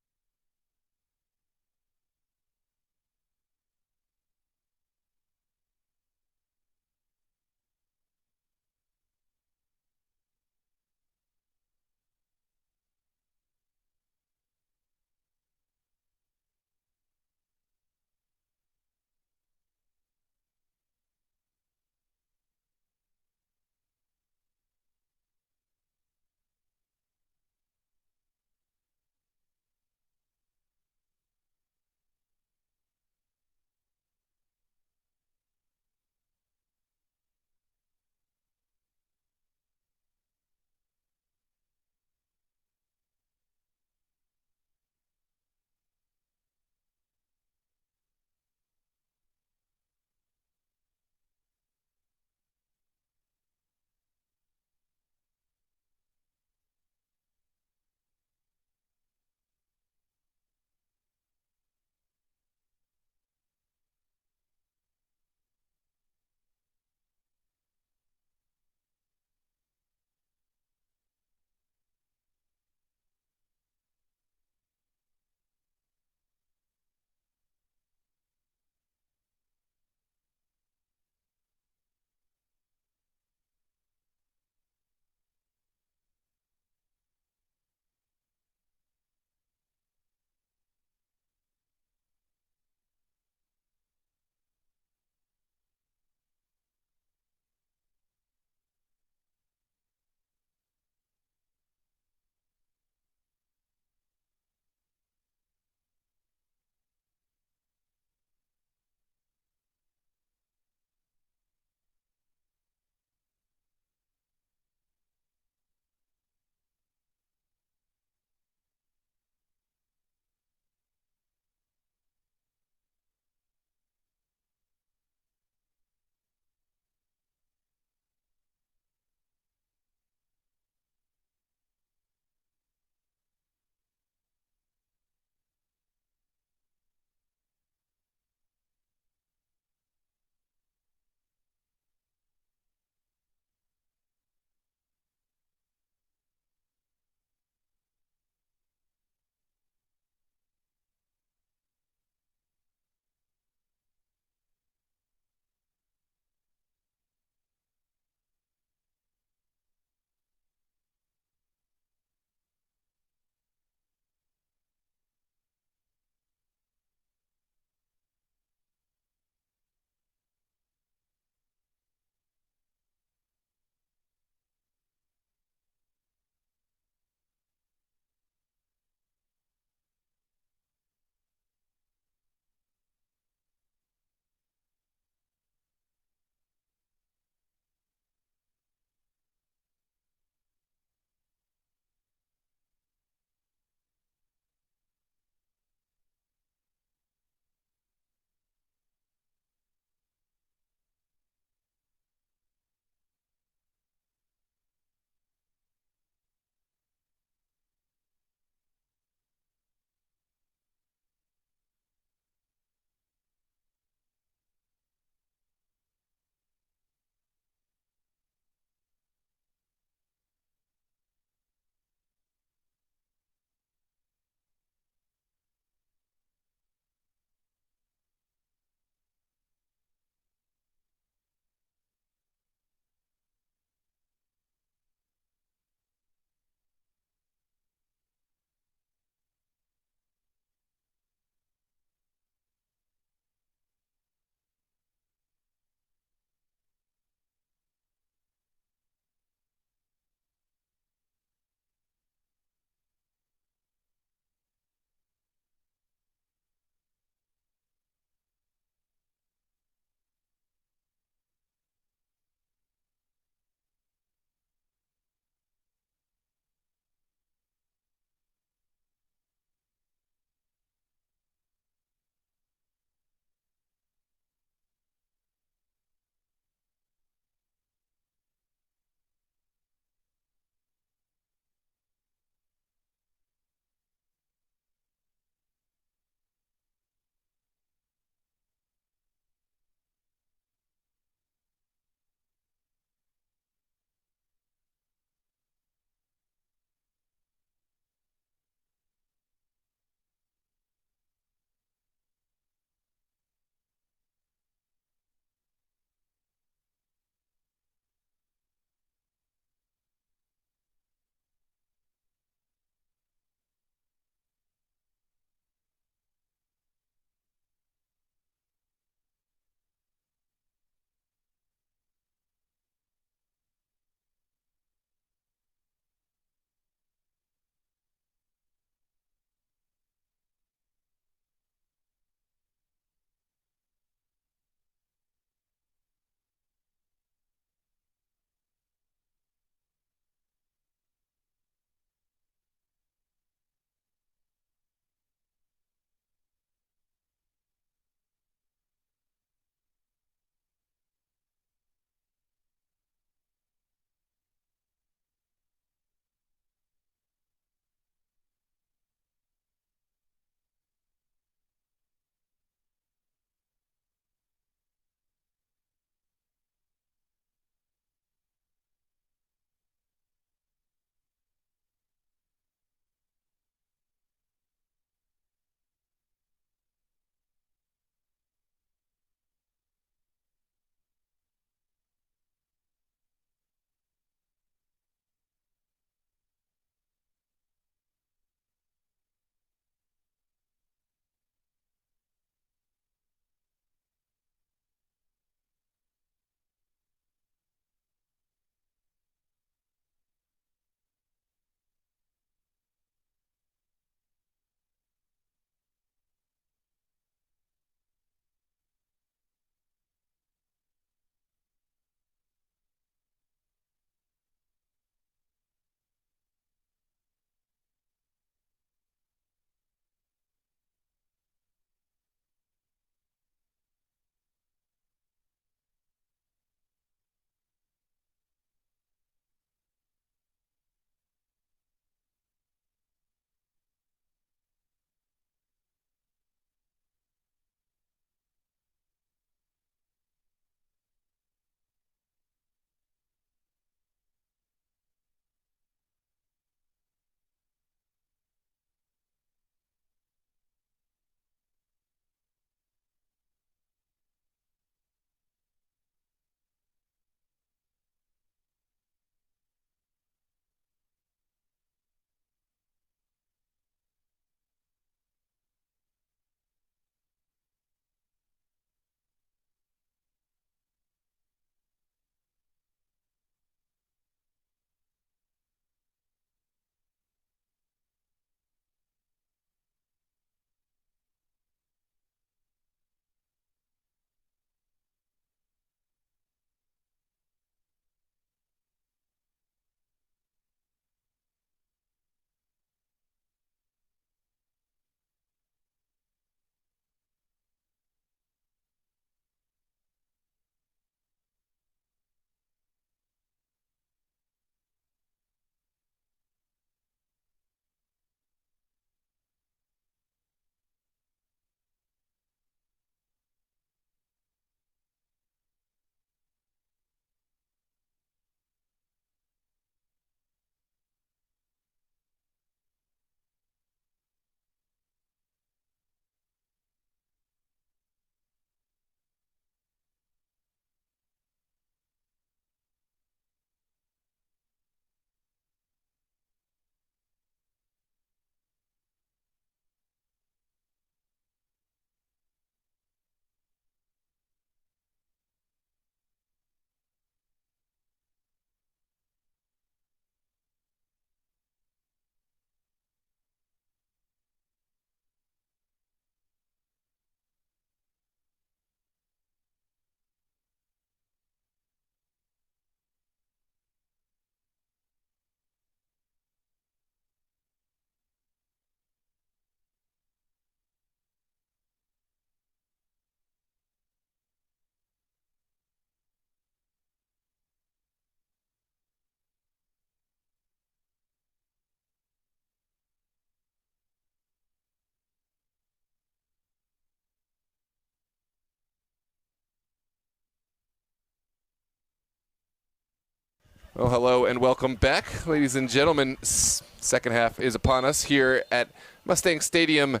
Speaker 1: Well, hello and welcome back, ladies and gentlemen. Second half is upon us here at Mustang Stadium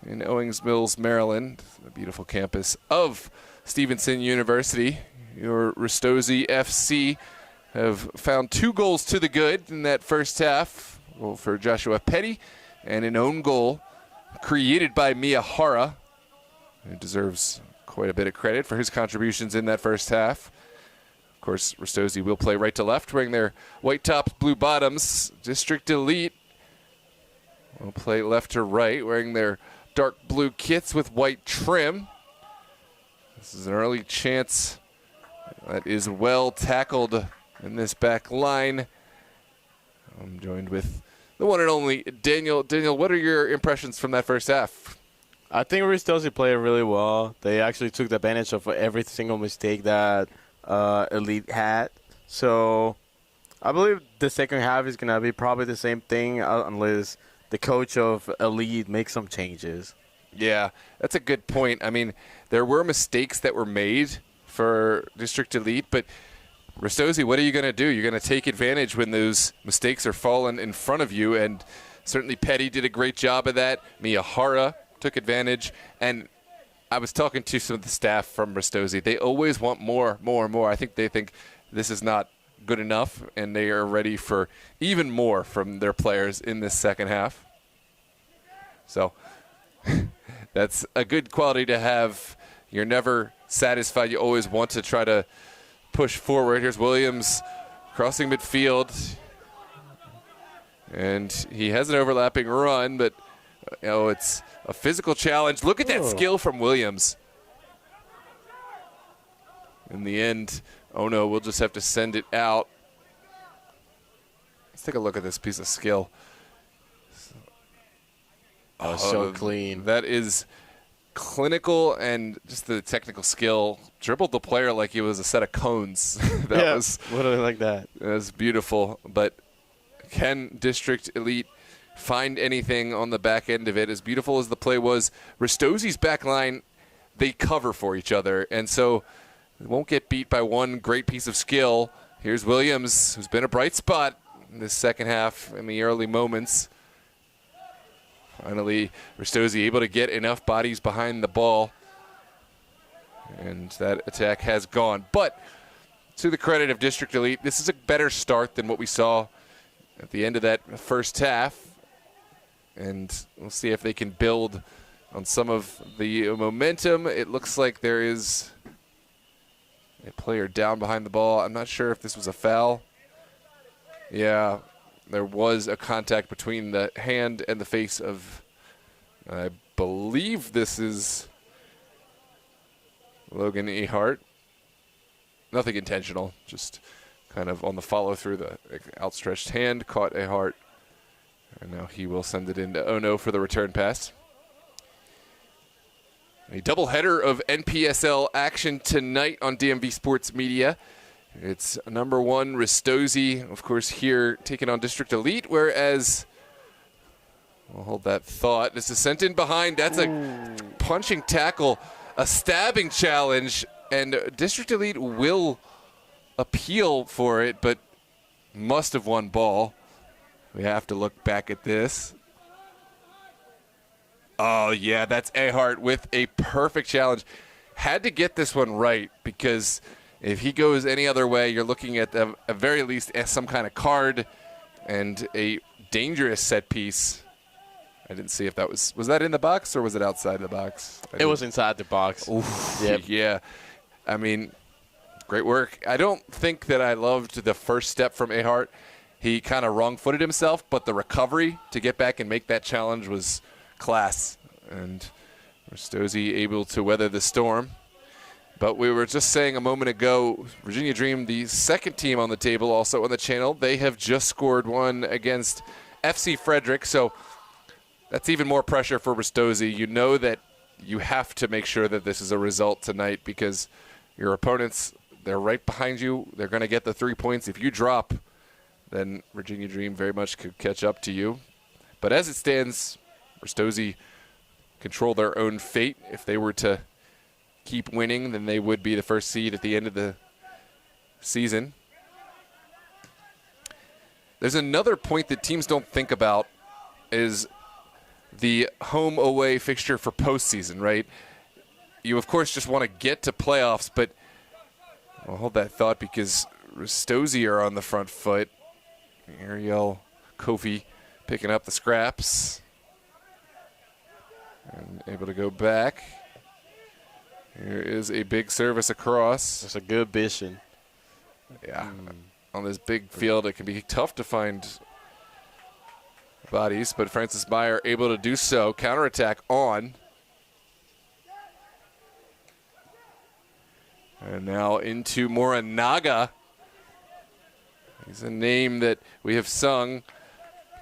Speaker 1: in Owings Mills, Maryland, the beautiful campus of Stevenson University. Your Ristozi FC have found 2 goals to the good in that first half. A goal for Joshua Petty and an own goal created by Miyahara, who deserves quite a bit of credit for his contributions in that first half. Of course, Ristozi will play right to left, wearing their white tops, blue bottoms. District Elite will play left to right, wearing their dark blue kits with white trim. This is an early chance that is well tackled in this back line. I'm joined with the one and only Daniel. Daniel, what are your impressions from that first half?
Speaker 2: I think Ristozi played really well. They actually took advantage of every single mistake that Elite had. So I believe the second half is going to be probably the same thing unless the coach of Elite makes some changes.
Speaker 1: Yeah, that's a good point. I mean, there were mistakes that were made for District Elite, but Ristozi, what are you going to do? You're going to take advantage when those mistakes are falling in front of you, and certainly Petty did a great job of that. Miyahara took advantage, and I was talking to some of the staff from Ristozi. They always want more. I think they think this is not good enough, and they are ready for even more from their players in this second half. So that's a good quality to have. You're never satisfied. You always want to try to push forward. Here's Williams crossing midfield, and he has an overlapping run, but it's a physical challenge. Look at that skill from Williams. In the end, oh no, we'll just have to send it out. Let's take a look at this piece of skill.
Speaker 2: So clean.
Speaker 1: That is clinical, and just the technical skill. Dribbled the player like he was a set of cones. That was
Speaker 2: literally like that.
Speaker 1: That was beautiful. But can District Elite find anything on the back end of it? As beautiful as the play was, Ristozi's back line, they cover for each other, and so they won't get beat by one great piece of skill. Here's Williams, who's been a bright spot in this second half in the early moments. Finally, Ristozi able to get enough bodies behind the ball, and that attack has gone. But to the credit of District Elite, this is a better start than what we saw at the end of that first half. And we'll see if they can build on some of the momentum. It looks like there is a player down behind the ball. I'm not sure if this was a foul. Yeah, there was a contact between the hand and the face of, I believe this is Logan Ehart. Nothing intentional, just kind of on the follow through. The outstretched hand caught Ehart. And now he will send it into Ono for the return pass. A doubleheader of NPSL action tonight on DMV Sports Media. It's number 1, Ristozi, of course, here taking on District Elite, whereas, we'll hold that thought. This is sent in behind. That's a punching tackle, a stabbing challenge, and District Elite will appeal for it, but must have won ball. We have to look back at this. Oh, yeah, that's Ehart with a perfect challenge. Had to get this one right, because if he goes any other way, you're looking at, at very least, some kind of card and a dangerous set piece. I didn't see if that was that in the box or was it outside the box?
Speaker 2: It was inside the box.
Speaker 1: Oof, yep. Yeah. I mean, great work. I don't think that I loved the first step from Ehart. He kind of wrong-footed himself, but the recovery to get back and make that challenge was class. And Ristozi able to weather the storm. But we were just saying a moment ago, Virginia Dream, the second team on the table, also on the channel, they have just scored one against FC Frederick. So that's even more pressure for Ristozi. You know that you have to make sure that this is a result tonight, because your opponents, they're right behind you. They're going to get the 3 points. If you drop, then Virginia Dream very much could catch up to you. But as it stands, Ristozi control their own fate. If they were to keep winning, then they would be the first seed at the end of the season. there's another point that teams don't think about is the home-away fixture for postseason, right? You, of course, just want to get to playoffs, but I'll hold that thought because Ristozi are on the front foot. Ariel Kofi picking up the scraps and able to go back. Here is a big service across.
Speaker 2: That's a good vision.
Speaker 1: Yeah. On this big field, it can be tough to find bodies, but Francis Meyer able to do so. Counterattack on. And now into Morinaga. He's a name that we have sung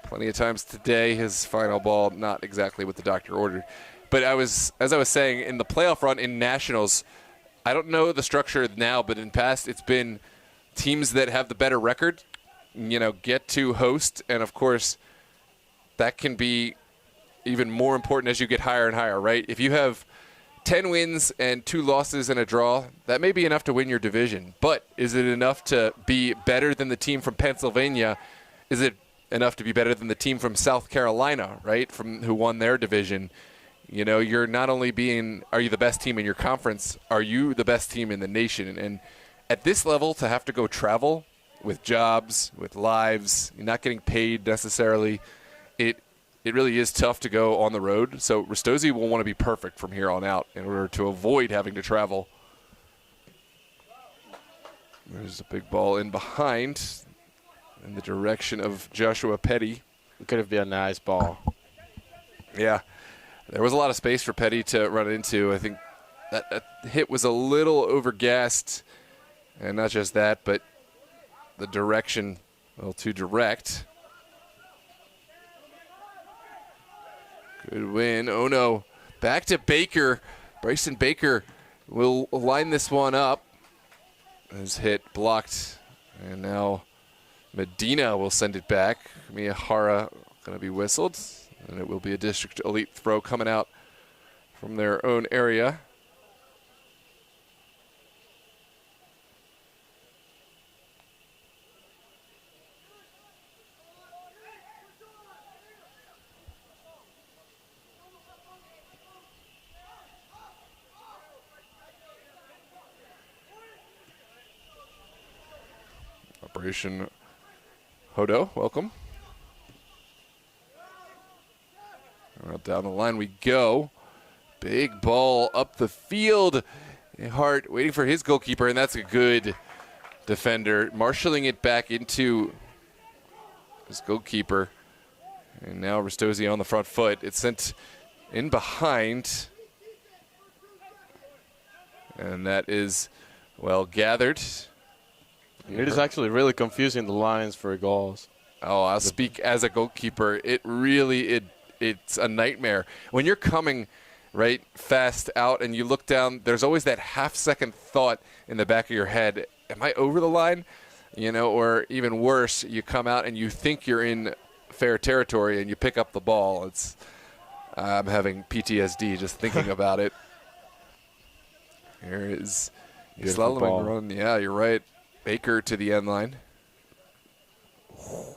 Speaker 1: plenty of times today. His final ball, not exactly what the doctor ordered. But as I was saying, in the playoff run in Nationals, I don't know the structure now, but in past it's been teams that have the better record, get to host. And, of course, that can be even more important as you get higher and higher, right? If you have 10 wins and 2 losses and a draw, that may be enough to win your division. But is it enough to be better than the team from Pennsylvania? Is it enough to be better than the team from South Carolina, right, who won their division? You're not only are you the best team in your conference, are you the best team in the nation? And at this level, to have to go travel with jobs, with lives, you're not getting paid necessarily, it really is tough to go on the road. So Ristozi will want to be perfect from here on out in order to avoid having to travel. There's a big ball in behind in the direction of Joshua Petty.
Speaker 2: It could have been a nice ball.
Speaker 1: Yeah. There was a lot of space for Petty to run into. I think that hit was a little overgassed. And not just that, but the direction, a little too direct. Good win. Oh, no. Back to Baker. Bryson Baker will line this one up. His hit blocked. And now Medina will send it back. Miyahara going to be whistled. And it will be a district elite throw coming out from their own area. Operation Hodo, welcome. Well, down the line we go. Big ball up the field. Hart waiting for his goalkeeper, and that's a good defender. Marshalling it back into his goalkeeper. And now Ristozi on the front foot. It's sent in behind. And that is well gathered.
Speaker 2: It is actually really confusing the lines for goals.
Speaker 1: Oh, I'll speak as a goalkeeper. It really, it's a nightmare. When you're coming right fast out and you look down, there's always that half-second thought in the back of your head, am I over the line? Or even worse, you come out and you think you're in fair territory and you pick up the ball. I'm having PTSD just thinking about it. Here is slaloming run. Yeah, you're right. Baker to the end line.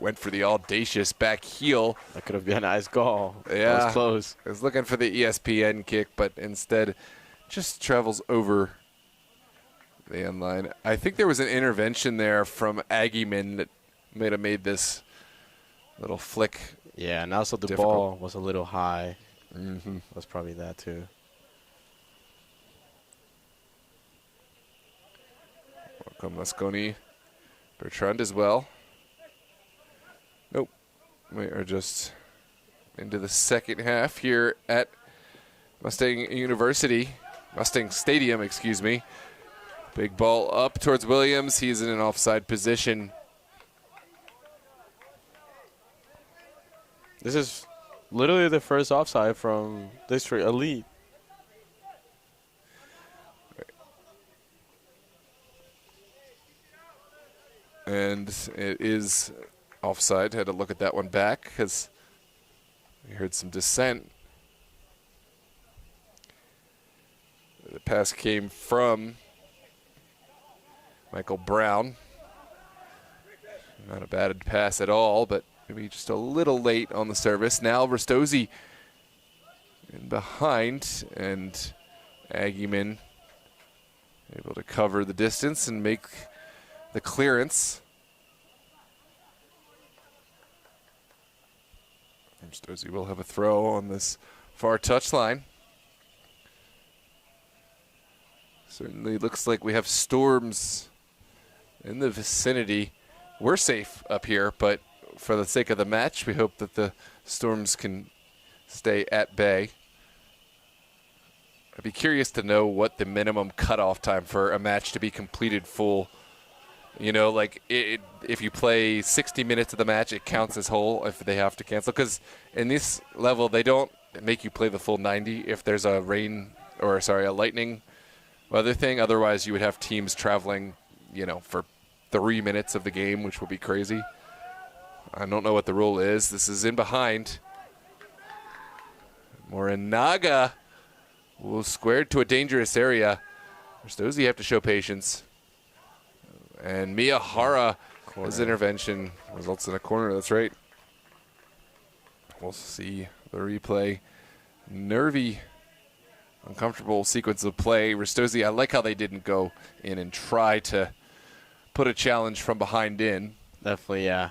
Speaker 1: Went for the audacious back heel.
Speaker 2: That could have been a nice goal.
Speaker 1: Yeah.
Speaker 2: That was close.
Speaker 1: I was looking for the ESPN kick, but instead just travels over the end line. I think there was an intervention there from Aggieman that might have made this little flick.
Speaker 2: Yeah, and also the
Speaker 1: difficult.
Speaker 2: ball was a little high.
Speaker 1: Mm-hmm.
Speaker 2: That's probably that too.
Speaker 1: Welcome, Mosconi. Bertrand as well. Nope. We are just into the second half here at Mustang Stadium, excuse me. Big ball up towards Williams. He's in an offside position.
Speaker 2: This is literally the first offside from District Elite.
Speaker 1: And it is offside. Had to look at that one back because we heard some dissent. The pass came from Michael Brown. Not a bad pass at all, but maybe just a little late on the service. Now Ristozi in behind, and Aguiman able to cover the distance and make the clearance. Ristozi will have a throw on this far touchline. Certainly looks like we have storms in the vicinity. We're safe up here, but for the sake of the match, we hope that the storms can stay at bay. I'd be curious to know what the minimum cutoff time for a match to be completed full. You know, like if you play 60 minutes of the match, it counts as whole if they have to cancel. Because in this level, they don't make you play the full 90 if there's a a lightning weather thing. Otherwise, you would have teams traveling, you know, for 3 minutes of the game, which would be crazy. I don't know what the rule is. This is in behind. Morinaga will square to a dangerous area. Ristozi have to show patience. And Miyahara, his intervention results in a corner. That's right. We'll see the replay. Nervy, uncomfortable sequence of play. Ristozi, I like how they didn't go in and try to put a challenge from behind in.
Speaker 2: Definitely, yeah.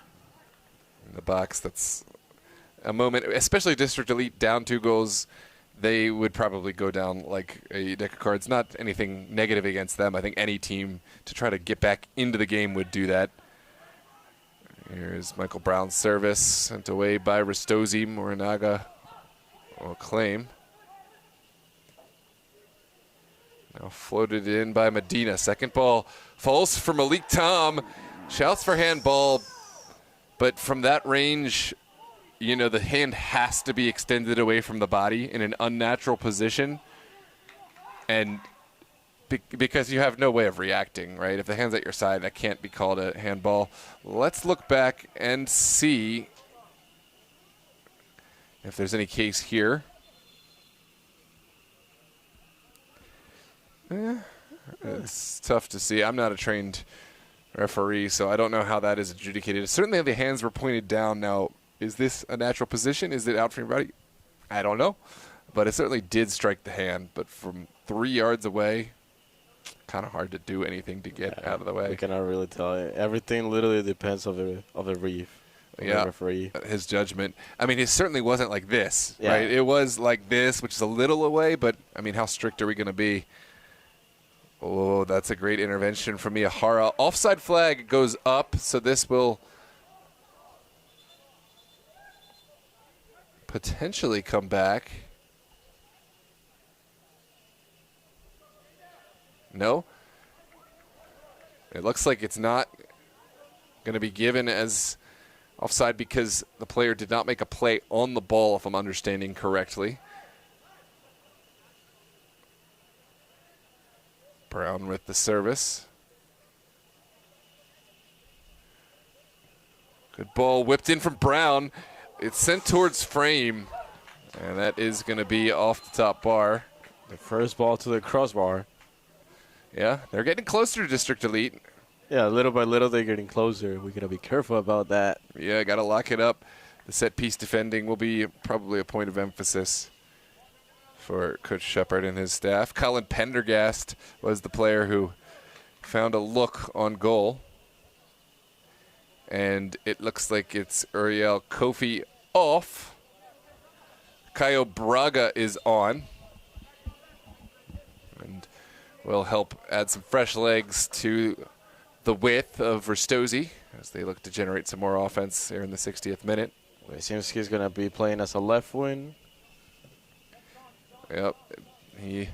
Speaker 1: In the box, that's a moment, especially District Elite down 2 goals. They would probably go down like a deck of cards. Not anything negative against them. I think any team to try to get back into the game would do that. Here's Michael Brown's service, sent away by Ristozi. Morinaga will claim. Now floated in by Medina. Second ball falls for Malik Tom. Shouts for handball, but from that range, you know, the hand has to be extended away from the body in an unnatural position. And because you have no way of reacting, right? If the hand's at your side, that can't be called a handball. Let's look back and see if there's any case here. It's tough to see. I'm not a trained referee, so I don't know how that is adjudicated. Certainly the hands were pointed down. Now, is this a natural position? Is it out from your body? I don't know. But it certainly did strike the hand. But from 3 yards away, kind of hard to do anything to get out of the way.
Speaker 2: We cannot really tell. Everything literally depends on the referee.
Speaker 1: His judgment. I mean, it certainly wasn't like this, right? It was like this, which is a little away. But, I mean, how strict are we going to be? Oh, that's a great intervention from Miyahara. Offside flag goes up, so this will potentially come back. No. It looks like it's not going to be given as offside because the player did not make a play on the ball, if I'm understanding correctly. Brown with the service. Good ball whipped in from Brown. It's sent towards frame, and that is going to be off the top bar.
Speaker 2: The first ball to the crossbar.
Speaker 1: Yeah, they're getting closer to District Elite.
Speaker 2: Yeah, little by little they're getting closer. We got to be careful about that.
Speaker 1: Yeah, got to lock it up. The set piece defending will be probably a point of emphasis for Coach Shepard and his staff. Colin Pendergast was the player who found a look on goal. And it looks like it's Uriel Kofi off. Caio Braga is on. And will help add some fresh legs to the width of Ristozi as they look to generate some more offense here in the 60th minute.
Speaker 2: It seems he's going to be playing as a left wing.
Speaker 1: Yep. He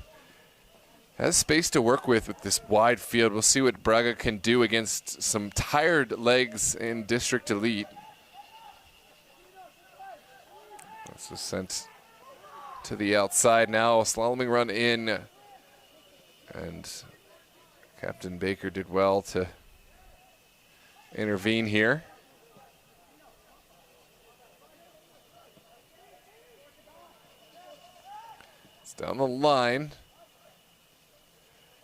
Speaker 1: has space to work with this wide field. We'll see what Braga can do against some tired legs in District Elite. This is sent to the outside now. Slaloming run in. And Captain Baker did well to intervene here. It's down the line.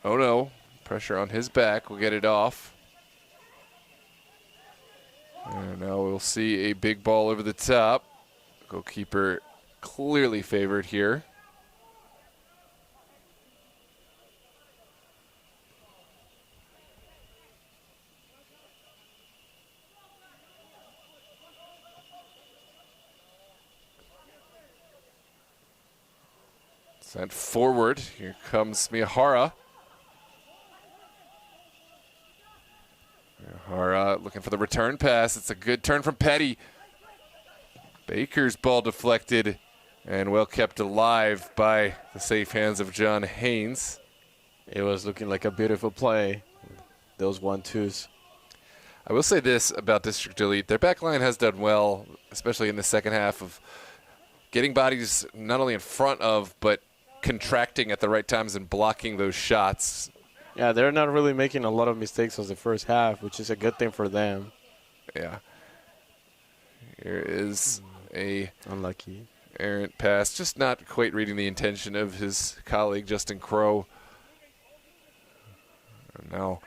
Speaker 1: Oh no, pressure on his back. We'll get it off. And now we'll see a big ball over the top. Goalkeeper clearly favored here. Sent forward. Here comes Miyahara. Miyahara looking for the return pass. It's a good turn from Petty. Baker's ball deflected and well kept alive by the safe hands of John Haynes.
Speaker 2: It was looking like a beautiful play, those 1-2s.
Speaker 1: I will say this about District Elite. Their back line has done well, especially in the second half, of getting bodies not only in front of, but contracting at the right times and blocking those shots.
Speaker 2: Yeah, they're not really making a lot of mistakes as the first half, which is a good thing for them.
Speaker 1: Yeah. Here is a
Speaker 2: unlucky
Speaker 1: errant pass, just not quite reading the intention of his colleague, Justin Crow. And now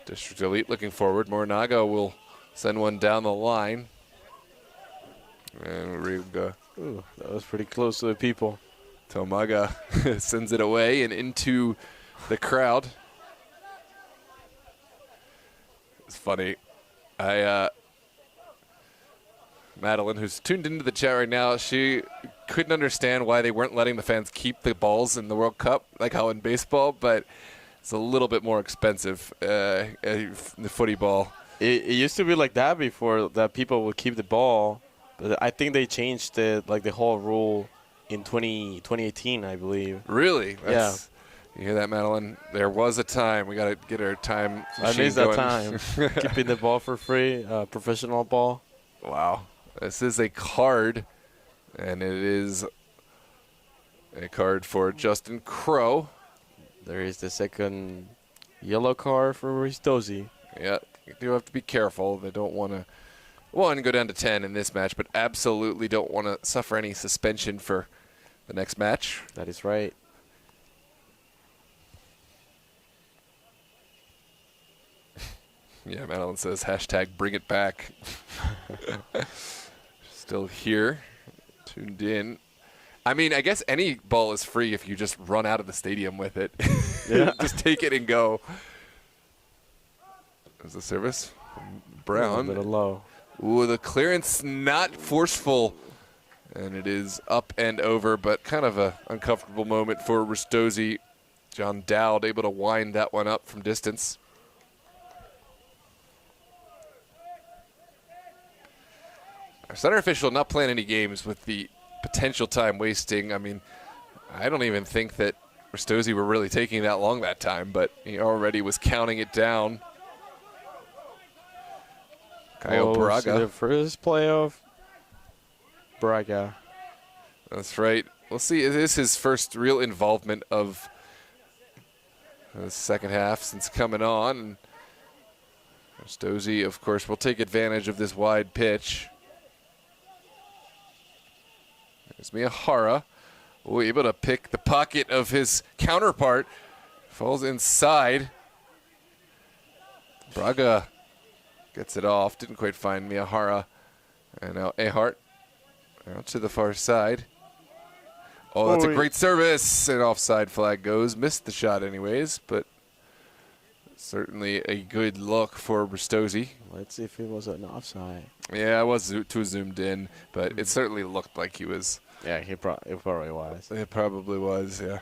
Speaker 1: District Elite looking forward. Morinaga will send one down the line. And Riga.
Speaker 2: Ooh, that was pretty close to the people.
Speaker 1: Tomaga sends it away and into the crowd. It's funny. Madeline, who's tuned into the chat right now, she couldn't understand why they weren't letting the fans keep the balls in the World Cup, like how in baseball, but it's a little bit more expensive, the footy ball.
Speaker 2: It used to be like that before, that people would keep the ball, but I think they changed the whole rule in 2018, I believe.
Speaker 1: Really?
Speaker 2: Yeah.
Speaker 1: You hear that, Madeline? There was a time. We got to get our time machine
Speaker 2: I miss
Speaker 1: going.
Speaker 2: that time. Keeping the ball for free, professional ball.
Speaker 1: Wow. This is a card, and it is a card for Justin Crow.
Speaker 2: There is the second yellow card for Ristozi.
Speaker 1: Yeah, you do have to be careful. They don't want to, one, go down to 10 in this match, but absolutely don't want to suffer any suspension for the next match.
Speaker 2: That is right.
Speaker 1: Yeah, Madeline says, hashtag bring it back. Still here, tuned in. I mean, I guess any ball is free if you just run out of the stadium with it.
Speaker 2: Yeah.
Speaker 1: Just take it and go. There's the service from Brown.
Speaker 2: A little low.
Speaker 1: Ooh, the clearance not forceful. And it is up and over, but kind of an uncomfortable moment for Ristozi. John Dowd able to wind that one up from distance. Our center official not playing any games with the potential time wasting. I mean, I don't even think that Ristozi were really taking that long that time, but he already was counting it down. Caio Braga.
Speaker 2: The first playoff. Braga.
Speaker 1: That's right. We'll see. It is his first real involvement of the second half since coming on. And Ristozi, of course, will take advantage of this wide pitch. There's Miyahara. Oh, able to pick the pocket of his counterpart. Falls inside. Braga gets it off. Didn't quite find Miyahara. And now Ehart out to the far side. Oh, that's a great service. An offside flag goes. Missed the shot anyways, but certainly a good look for Ristozi.
Speaker 2: Let's see if it was an offside.
Speaker 1: Yeah, I was too zoomed in, but it certainly looked like he was.
Speaker 2: Yeah, it probably was.
Speaker 1: It probably was, yeah.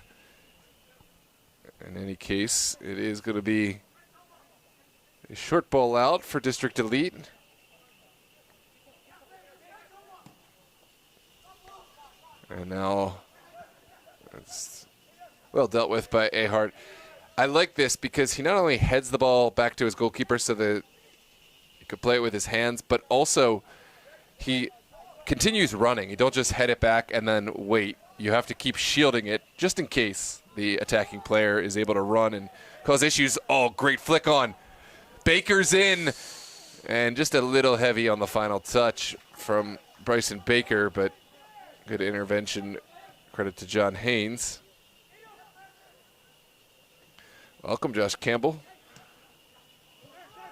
Speaker 1: In any case, it is going to be a short ball out for District Elite. And now it's well dealt with by Ehart. I like this because he not only heads the ball back to his goalkeeper so that he could play it with his hands, but also he continues running. You don't just head it back and then wait. You have to keep shielding it just in case the attacking player is able to run and cause issues. Oh, great flick on. Baker's in. And just a little heavy on the final touch from Bryson Baker, but good intervention. Credit to John Haynes. Welcome, Josh Campbell.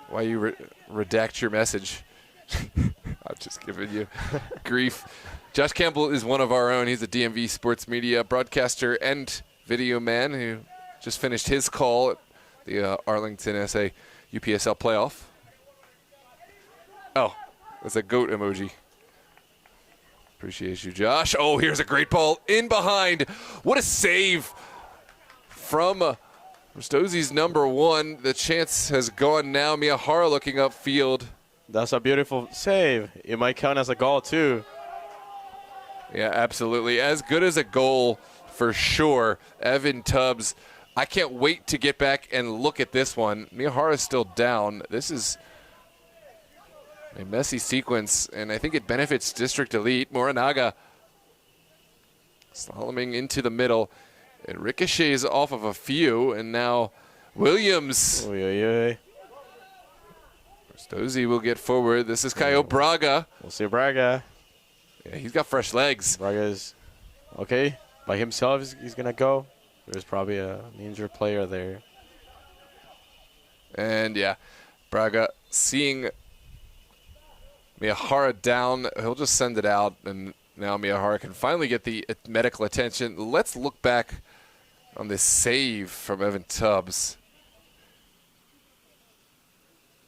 Speaker 1: Why you redact your message? I'm just giving you grief. Josh Campbell is one of our own. He's a DMV sports media broadcaster and video man who just finished his call at the Arlington SA UPSL playoff. Oh, that's a goat emoji. Appreciate you, Josh. Oh, here's a great ball in behind. What a save from Ristozi's number 1. The chance has gone now. Miyahara looking upfield.
Speaker 2: That's a beautiful save. It might count as a goal, too.
Speaker 1: Yeah, absolutely. As good as a goal for sure. Evan Tubbs. I can't wait to get back and look at this one. Miyahara's still down. This is a messy sequence, and I think it benefits District Elite. Morinaga slaloming into the middle. It ricochets off of a few, and now Williams. Ristozi will get forward. This is Caio Braga.
Speaker 2: We'll see Braga.
Speaker 1: Yeah, he's got fresh legs.
Speaker 2: Braga's okay. By himself, he's going to go. There's probably an injured player there.
Speaker 1: And, yeah, Braga seeing Miyahara down. He'll just send it out, and now Miyahara can finally get the medical attention. Let's look back on this save from Evan Tubbs.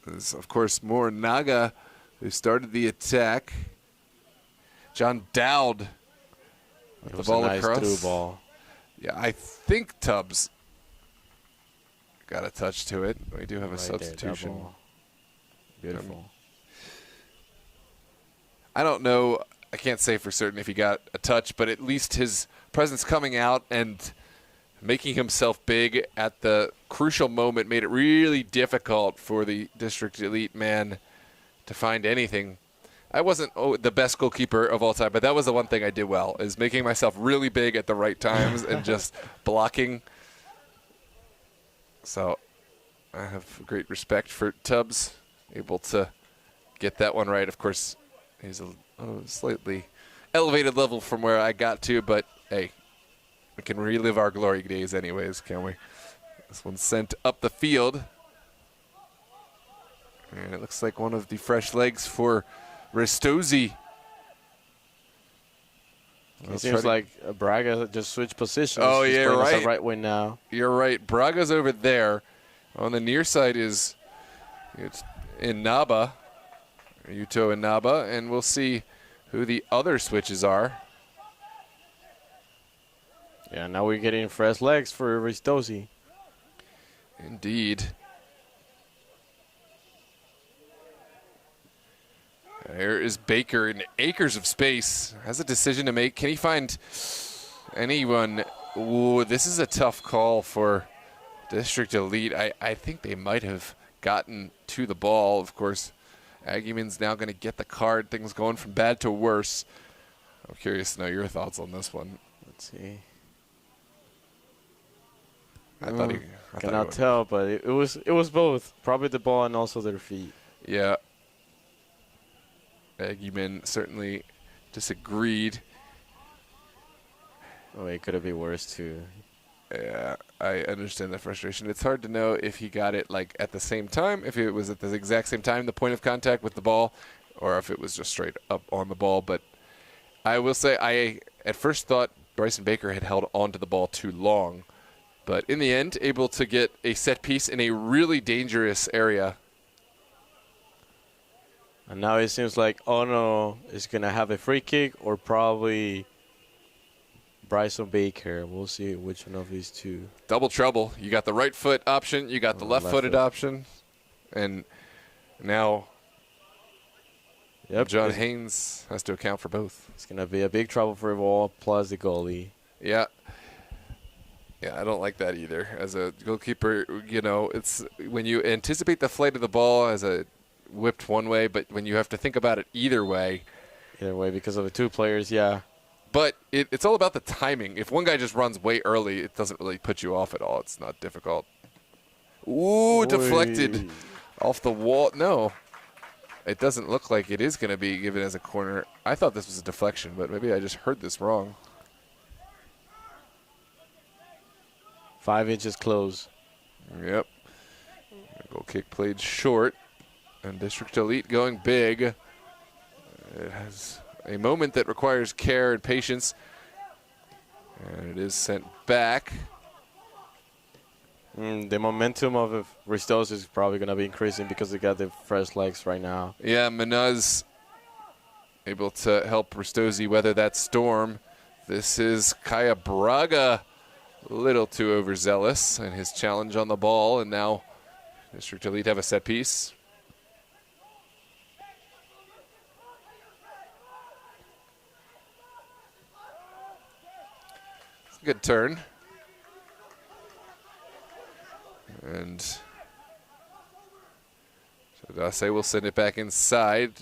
Speaker 1: This is, of course, Morinaga who started the attack. John Dowd with the ball
Speaker 2: nice
Speaker 1: across.
Speaker 2: Through ball.
Speaker 1: Yeah, I think Tubbs got a touch to it. We do have a substitution.
Speaker 2: Beautiful.
Speaker 1: I don't know. I can't say for certain if he got a touch, but at least his presence coming out and making himself big at the crucial moment made it really difficult for the District Elite man to find anything. I wasn't the best goalkeeper of all time, but that was the one thing I did well, is making myself really big at the right times and just blocking. So I have great respect for Tubbs, able to get that one right. Of course, he's a slightly elevated level from where I got to, but hey, we can relive our glory days anyways, can't we? This one's sent up the field. And it looks like one of the fresh legs for Ristozi.
Speaker 2: It seems like Braga just switched positions.
Speaker 1: Oh,
Speaker 2: He's
Speaker 1: yeah,
Speaker 2: playing as
Speaker 1: right.
Speaker 2: a right wing now.
Speaker 1: You're right. Braga's over there. On the near side is Inaba, Yuto Inaba, and we'll see who the other switches are.
Speaker 2: Yeah, now we're getting fresh legs for Ristozi.
Speaker 1: Indeed. There is Baker in acres of space. Has a decision to make. Can he find anyone? Ooh, this is a tough call for District Elite. I think they might have gotten to the ball. Of course, Aguiman's now going to get the card. Things going from bad to worse. I'm curious to know your thoughts on this one.
Speaker 2: Let's see.
Speaker 1: I thought
Speaker 2: cannot tell, but it was both. Probably the ball and also their feet.
Speaker 1: Yeah. Aguiman certainly disagreed.
Speaker 2: Oh, it could have been worse too.
Speaker 1: Yeah, I understand the frustration. It's hard to know if he got it like at the same time, if it was at the exact same time, the point of contact with the ball, or if it was just straight up on the ball. But I will say I at first thought Bryson Baker had held onto the ball too long. But in the end, able to get a set piece in a really dangerous area.
Speaker 2: And now it seems like Ono is going to have a free kick or probably Bryson Baker. We'll see which one of these two.
Speaker 1: Double trouble. You got the right foot option. You got the left-footed option. And now John Haynes has to account for both.
Speaker 2: It's going to be a big trouble for Evolve plus the goalie.
Speaker 1: Yeah. Yeah, I don't like that either. As a goalkeeper, you know, it's when you anticipate the flight of the ball as a whipped one way, but when you have to think about it either way.
Speaker 2: Either way, because of the two players, yeah.
Speaker 1: But it's all about the timing. If one guy just runs way early, it doesn't really put you off at all. It's not difficult. Ooh, deflected off the wall. No, it doesn't look like it is going to be given as a corner. I thought this was a deflection, but maybe I just heard this wrong.
Speaker 2: 5 inches close.
Speaker 1: Yep. Goal kick played short. And District Elite going big. It has a moment that requires care and patience. And it is sent back.
Speaker 2: The momentum of Ristozi is probably going to be increasing because they got the fresh legs right now.
Speaker 1: Yeah, Manuz able to help Ristozi weather that storm. This is Kaya Braga, a little too overzealous in his challenge on the ball, and now District Elite have a set piece. It's a good turn. And Shadase will send it back inside.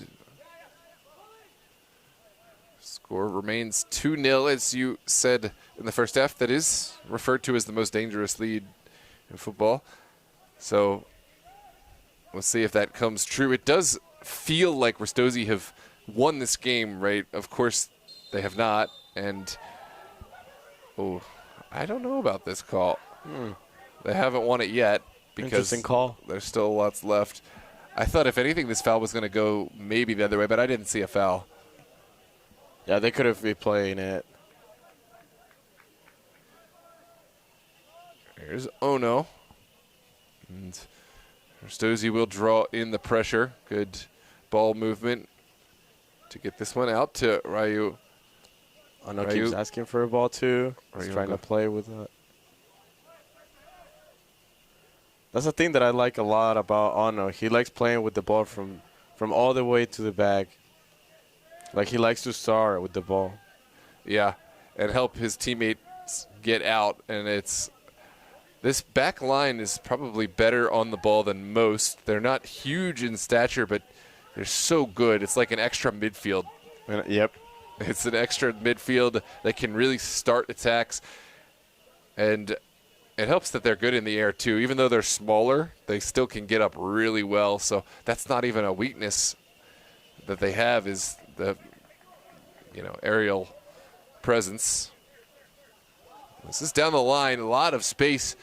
Speaker 1: Score remains 2-0, as you said in the first half. That is referred to as the most dangerous lead in football. So we'll see if that comes true. It does feel like Ristozi have won this game, right? Of course, they have not. And, oh, I don't know about this call. They haven't won it yet because
Speaker 2: Interesting call.
Speaker 1: There's still lots left. I thought, if anything, this foul was going to go maybe the other way, but I didn't see a foul.
Speaker 2: Yeah, they could have been playing it.
Speaker 1: Here's Ono. And Ristozi will draw in the pressure. Good ball movement to get this one out to Ryu.
Speaker 2: Ono keeps asking for a ball, too. He's trying to play with it. That's the thing that I like a lot about Ono. He likes playing with the ball from all the way to the back. Like, he likes to start with the ball.
Speaker 1: Yeah, and help his teammates get out. And this back line is probably better on the ball than most. They're not huge in stature, but they're so good. It's like an extra midfield.
Speaker 2: Yep.
Speaker 1: It's an extra midfield that can really start attacks. And it helps that they're good in the air, too. Even though they're smaller, they still can get up really well. So that's not even a weakness that they have, is the aerial presence. This is down the line, a lot of space.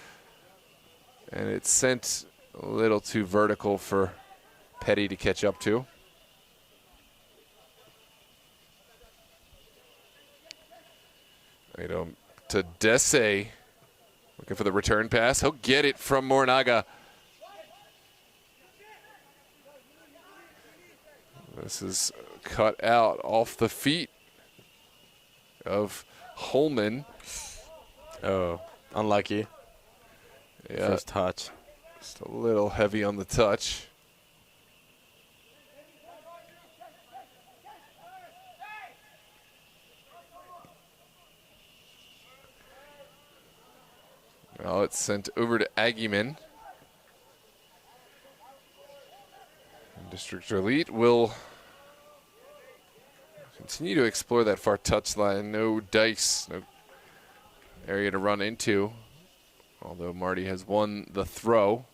Speaker 1: And it's sent a little too vertical for Petty to catch up to. To Dese. Looking for the return pass. He'll get it from Morinaga. This is cut out off the feet of Holman.
Speaker 2: Oh, unlucky.
Speaker 1: Yeah.
Speaker 2: First touch.
Speaker 1: Just a little heavy on the touch. Now it's sent over to Aguiman. And District Elite will continue to explore that far touchline. No dice, no area to run into. Although Marty has won the throw.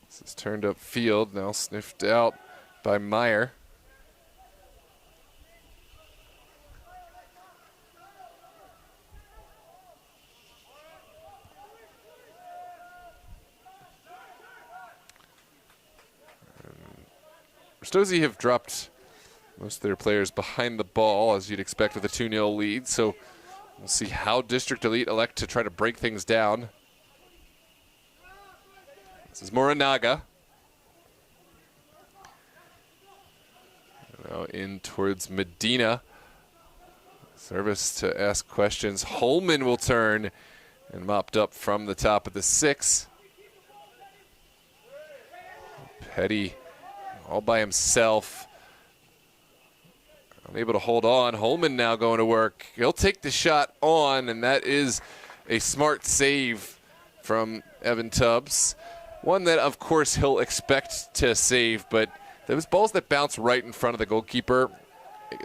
Speaker 1: This is turned up field, now sniffed out by Meyer. Ristozi have dropped most of their players behind the ball, as you'd expect with a 2-0 lead. So we'll see how District Elite elect to try to break things down. This is Morinaga. Now in towards Medina. Service to ask questions. Holman will turn and mopped up from the top of the 6. Petty all by himself. Unable to hold on. Holman now going to work. He'll take the shot on, and that is a smart save from Evan Tubbs. One that, of course, he'll expect to save, but those balls that bounce right in front of the goalkeeper,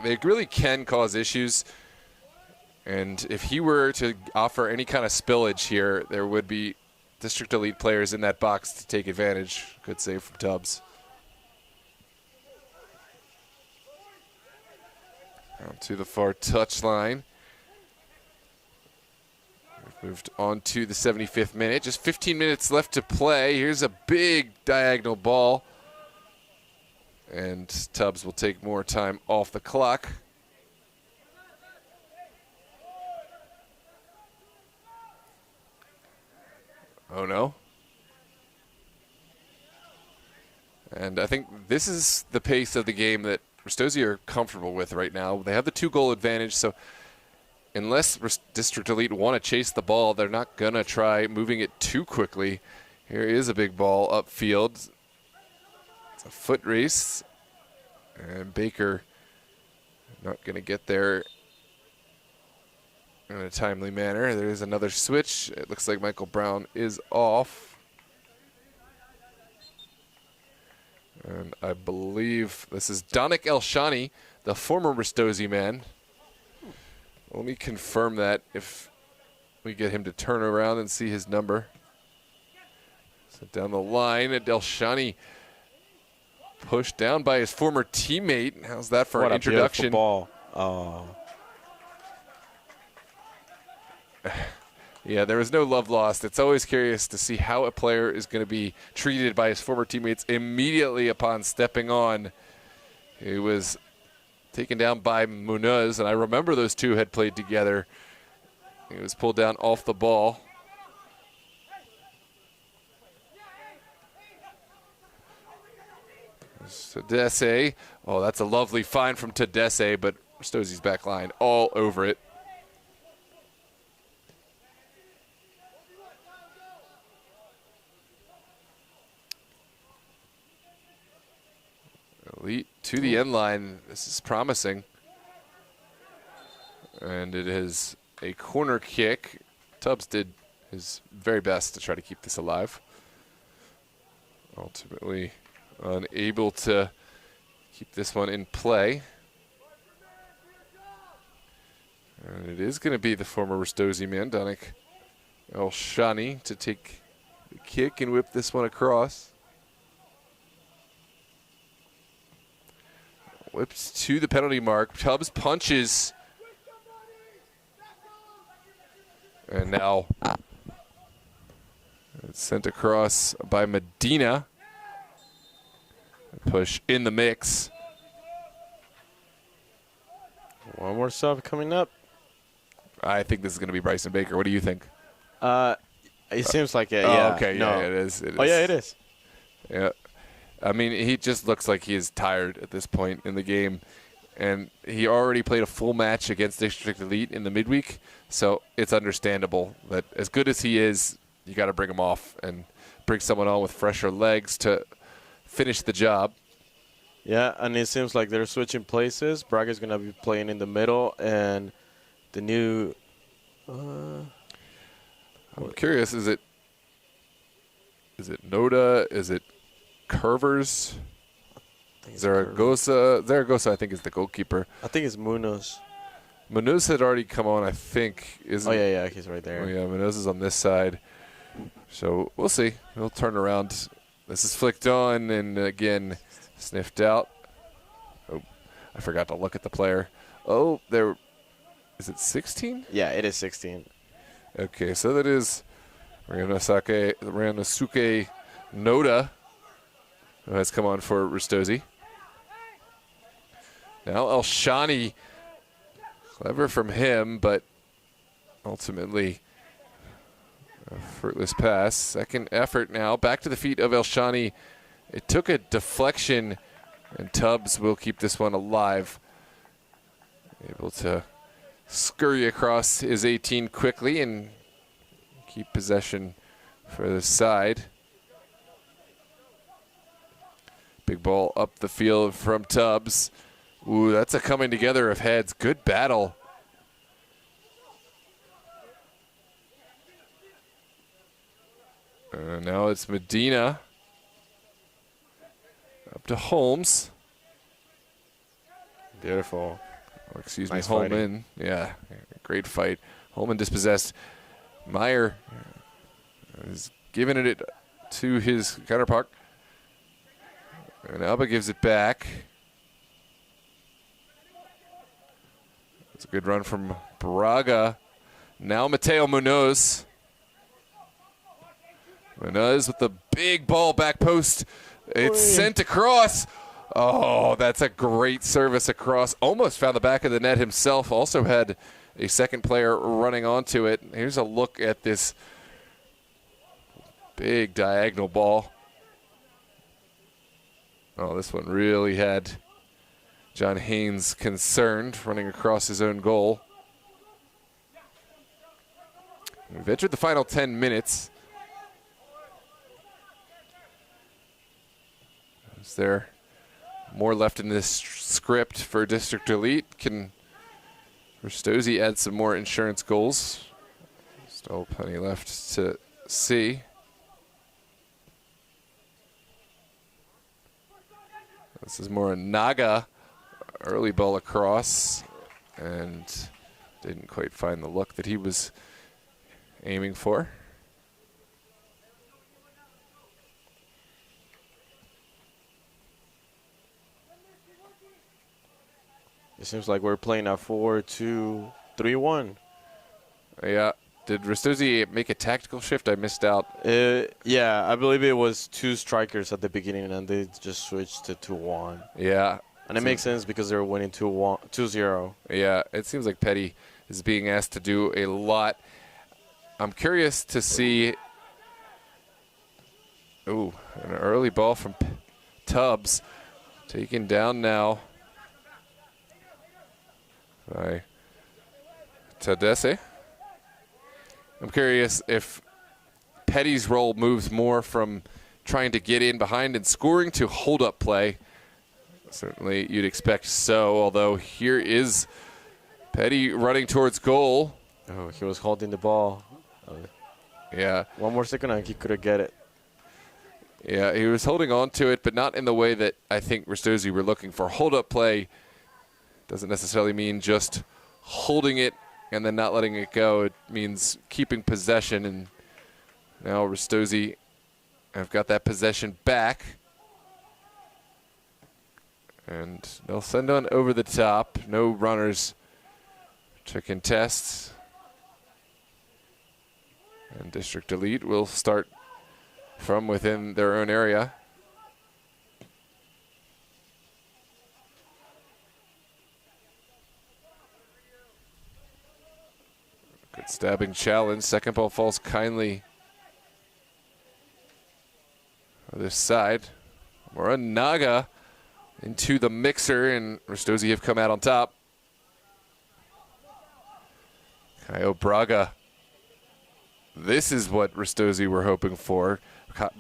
Speaker 1: they really can cause issues. And if he were to offer any kind of spillage here, there would be District Elite players in that box to take advantage. Good save from Tubbs. Down to the far touchline. We've moved on to the 75th minute. Just 15 minutes left to play. Here's a big diagonal ball. And Tubbs will take more time off the clock. Oh, no. And I think this is the pace of the game that Ristozi are comfortable with right now. They have the 2-goal advantage, so unless District Elite want to chase the ball, they're not going to try moving it too quickly. Here is a big ball upfield. It's a foot race. And Baker not going to get there in a timely manner. There is another switch. It looks like Michael Brown is off. And I believe this is Danik Elshani, the former Ristozi man. Let me confirm that if we get him to turn around and see his number. So down the line, Elshani pushed down by his former teammate. How's that for an introduction?
Speaker 2: Ball. Oh.
Speaker 1: Yeah, there was no love lost. It's always curious to see how a player is going to be treated by his former teammates immediately upon stepping on. He was taken down by Munoz, and I remember those two had played together. He was pulled down off the ball. Tedesse. Oh, that's a lovely find from Tedesse, but Ristozi's back line all over it. Elite to the end line. This is promising. And it is a corner kick. Tubbs did his very best to try to keep this alive. Ultimately unable to keep this one in play. And it is going to be the former Ristozi man, Danik Elshani, to take the kick and whip this one across. Whips to the penalty mark. Tubbs punches. And now it's sent across by Medina. Push in the mix.
Speaker 2: One more sub coming up.
Speaker 1: I think this is going to be Bryson Baker. What do you think?
Speaker 2: It seems like it.
Speaker 1: Oh,
Speaker 2: Yeah.
Speaker 1: okay.
Speaker 2: No.
Speaker 1: Yeah, it is.
Speaker 2: Oh, yeah, it is.
Speaker 1: Yeah. I mean, he just looks like he is tired at this point in the game. And he already played a full match against District Elite in the midweek. So it's understandable that as good as he is, you got to bring him off and bring someone on with fresher legs to finish the job.
Speaker 2: Yeah, and it seems like they're switching places. Braga's going to be playing in the middle, and the new...
Speaker 1: I'm curious, is it Noda? Is it Curvers? Zaragoza, I think, is the goalkeeper.
Speaker 2: I think it's Munoz.
Speaker 1: Munoz had already come on, I think.
Speaker 2: Oh, yeah, he's right there.
Speaker 1: Oh, yeah, Munoz is on this side. So we'll see. He'll turn around. This is flicked on, and again, sniffed out. Oh, I forgot to look at the player. Oh, there. Is it 16?
Speaker 2: Yeah, it is 16.
Speaker 1: Okay, so that is Ryanosuke Noda, who has come on for Ristozi. Now Elshani, clever from him, but ultimately a fruitless pass. Second effort now, back to the feet of Elshani. It took a deflection, and Tubbs will keep this one alive. Able to scurry across his 18 quickly and keep possession for the side. Big ball up the field from Tubbs. Ooh, that's a coming together of heads. Good battle. Now it's Medina. Up to Holmes.
Speaker 2: Beautiful.
Speaker 1: Oh, excuse
Speaker 2: nice
Speaker 1: me, Holman. Yeah, great fight. Holman dispossessed. Meyer is giving it to his counterpart. And Alba gives it back. It's a good run from Braga. Now Mateo Munoz. Munoz with the big ball back post. It's sent across. Oh, that's a great service across. Almost found the back of the net himself. Also had a second player running onto it. Here's a look at this big diagonal ball. Oh, this one really had John Haynes concerned, running across his own goal. We've entered the final 10 minutes. Is there more left in this script for District Elite? Can Ristozi add some more insurance goals? Still plenty left to see. This is more a Naga early ball across, and didn't quite find the look that he was aiming for.
Speaker 2: It seems like we're playing a 4-2-3-1.
Speaker 1: Yeah. Did Ristozi make a tactical shift? I missed out.
Speaker 2: Yeah, I believe it was 2 strikers at the beginning, and they just switched to 2-1.
Speaker 1: Yeah.
Speaker 2: And it makes sense because they were winning 2-0.
Speaker 1: Yeah, it seems like Petty is being asked to do a lot. I'm curious to see. Ooh, an early ball from Tubbs. Taken down now by Tadesse. I'm curious if Petty's role moves more from trying to get in behind and scoring to hold-up play. Certainly you'd expect so, although here is Petty running towards goal.
Speaker 2: Oh, he was holding the ball.
Speaker 1: Yeah.
Speaker 2: One more second and he could have get it.
Speaker 1: Yeah, he was holding on to it, but not in the way that I think Ristozi were looking for. Hold-up play doesn't necessarily mean just holding it and then not letting it go. It means keeping possession, and now Ristozi have got that possession back. And they'll send on over the top. No runners to contest. And District Elite will start from within their own area. Good stabbing challenge. Second ball falls kindly on this side. Moranaga into the mixer, and Ristozi have come out on top. Caio Braga. This is what Ristozi were hoping for.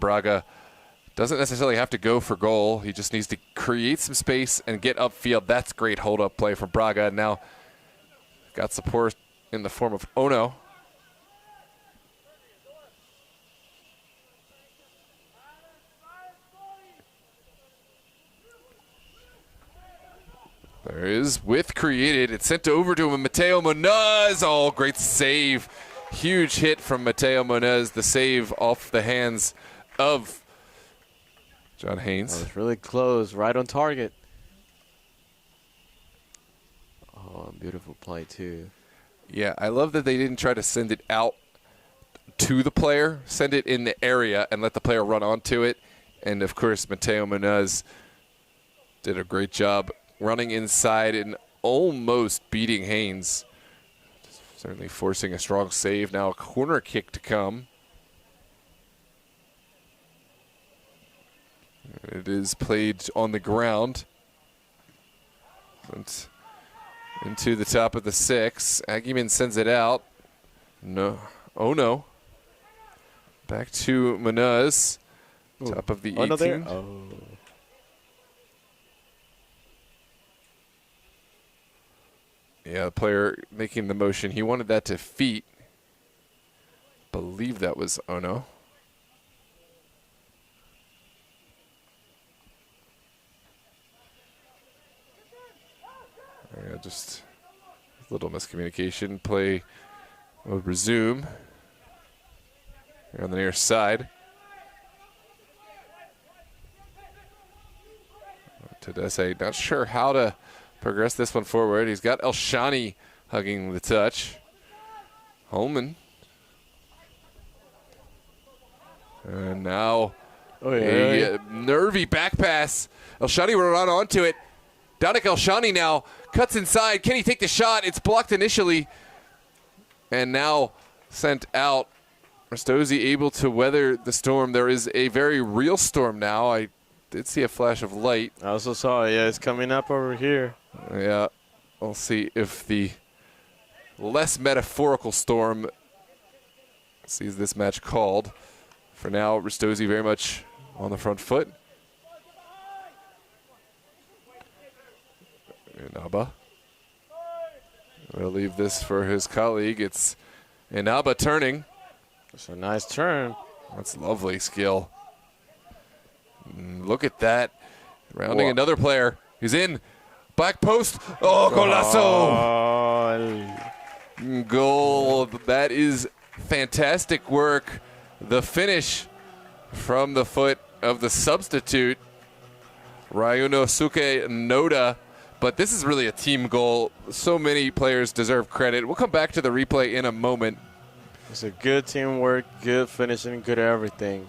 Speaker 1: Braga doesn't necessarily have to go for goal. He just needs to create some space and get upfield. That's great hold-up play from Braga. Now got support in the form of Ono. There is width created. It's sent over to Mateo Monez. Oh, great save. Huge hit from Mateo Monez. The save off the hands of John Haynes.
Speaker 2: That was really close, right on target. Oh, beautiful play too.
Speaker 1: Yeah, I love that they didn't try to send it out to the player. Send it in the area and let the player run onto it. And, of course, Mateo Monez did a great job running inside and almost beating Haynes. Certainly forcing a strong save. Now a corner kick to come. It is played on the ground. And into the top of the 6. Aguiman sends it out. No. Oh, no. Back to Munez. Top of the 18.
Speaker 2: Oh, there? Oh.
Speaker 1: Yeah, the player making the motion. He wanted that to feet. Believe that was Ono. Yeah, just a little miscommunication. Play will resume here on the near side. Tadesse not sure how to progress this one forward. He's got Elshani hugging the touch. Holman. And now A nervy back pass. Elshani will run onto it. Danik Elshani now cuts inside. Can he take the shot? It's blocked initially. And now sent out. Ristozi able to weather the storm. There is a very real storm now. I did see a flash of light.
Speaker 2: I also saw it. Yeah, it's coming up over here.
Speaker 1: Yeah. We'll see if the less metaphorical storm sees this match called. For now, Ristozi very much on the front foot. Inaba will leave this for his colleague. It's Inaba turning.
Speaker 2: It's a nice turn.
Speaker 1: That's lovely skill. Look at that. Rounding another player. He's in. Back post. Oh, golazo. Goal. That is fantastic work. The finish from the foot of the substitute, Ryunosuke Noda. But this is really a team goal. So many players deserve credit. We'll come back to the replay in a moment.
Speaker 2: It's a good teamwork, good finishing, good everything.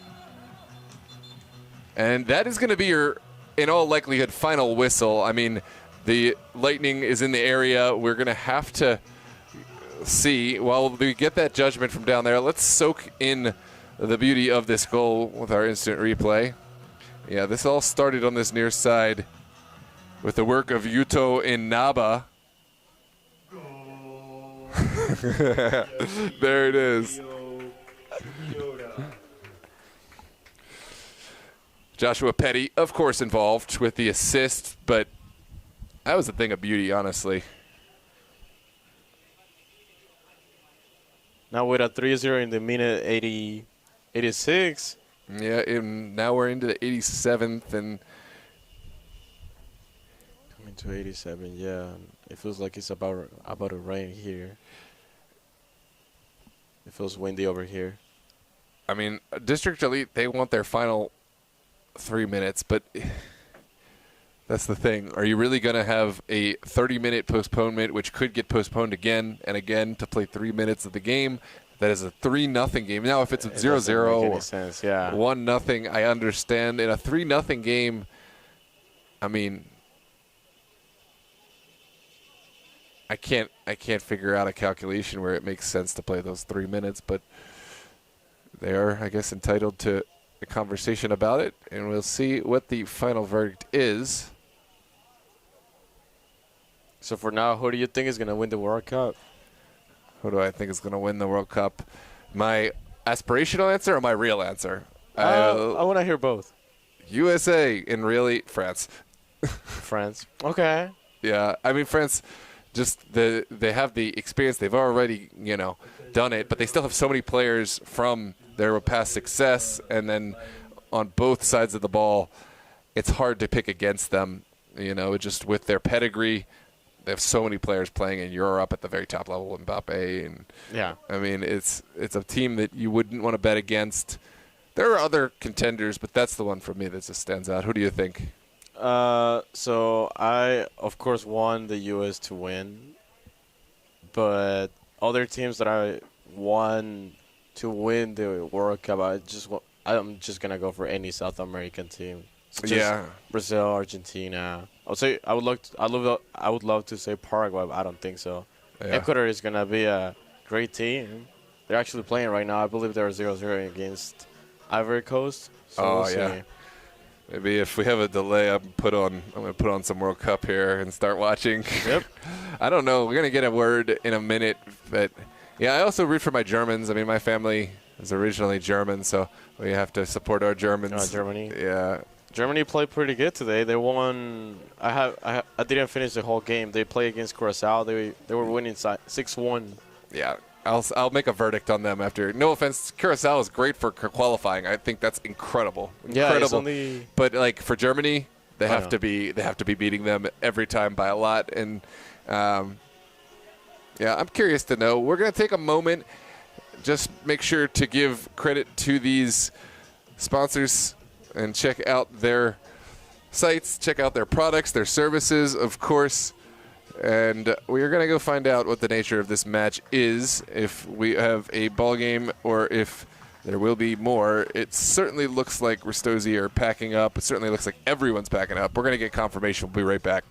Speaker 1: And that is going to be your, in all likelihood, final whistle. I mean, the Lightning is in the area. We're going to have to see. While we get that judgment from down there, let's soak in the beauty of this goal with our instant replay. Yeah, this all started on this near side with the work of Yuto Inaba. There it is. Joshua Petty, of course, involved with the assist, but that was a thing of beauty, honestly.
Speaker 2: Now with a 3-0 in the minute 86.
Speaker 1: Yeah, and now we're into the 87th, and
Speaker 2: coming to 87, yeah. It feels like it's about to rain here. It feels windy over here.
Speaker 1: I mean, District Elite, they want their final 3 minutes, but that's the thing. Are you really going to have a 30-minute postponement, which could get postponed again and again to play 3 minutes of the game? That is a 3-0 game. Now, if it's a 0-0 or 1-0, I understand. In a 3-0 game, I mean, I can't figure out a calculation where it makes sense to play those 3 minutes, but they are, I guess, entitled to a conversation about it, and we'll see what the final verdict is.
Speaker 2: So for now, who do you think is going to win the World Cup?
Speaker 1: Who do I think is going to win the World Cup? My aspirational answer or my real answer?
Speaker 2: I want to hear both.
Speaker 1: USA and really France.
Speaker 2: France. Okay.
Speaker 1: Yeah, I mean France. Just they have the experience. They've already done it, but they still have so many players from their past success, and then on both sides of the ball, it's hard to pick against them. Just with their pedigree. They have so many players playing in Europe at the very top level, Mbappe, and I mean it's a team that you wouldn't want to bet against. There are other contenders, but that's the one for me that just stands out. Who do you think?
Speaker 2: So I of course want the US to win, but other teams that I want to win the World Cup, I'm just gonna go for any South American team. So Brazil, Argentina. I would love to say Paraguay, but I don't think so. Yeah. Ecuador is gonna be a great team. They're actually playing right now. I believe they're 0-0 against Ivory Coast. So we'll see.
Speaker 1: Maybe if we have a delay, I'm gonna put on some World Cup here and start watching.
Speaker 2: Yep.
Speaker 1: I don't know. We're gonna get a word in a minute, but yeah, I also root for my Germans. I mean, my family is originally German, so we have to support our Germans.
Speaker 2: Germany.
Speaker 1: Yeah.
Speaker 2: Germany played pretty good today. They won. I didn't finish the whole game. They played against Curacao. They were winning 6-1.
Speaker 1: Yeah. I'll make a verdict on them after. No offense, Curacao is great for qualifying. I think that's incredible. Incredible.
Speaker 2: Yeah,
Speaker 1: but like for Germany, they have to be beating them every time by a lot. And I'm curious to know. We're gonna take a moment. Just make sure to give credit to these sponsors and check out their sites, check out their products, their services, of course. And we are going to go find out what the nature of this match is, if we have a ball game or if There will be more. It certainly looks like Ristozi are packing up. It certainly looks like everyone's packing up. We're going to get confirmation. We'll be right back.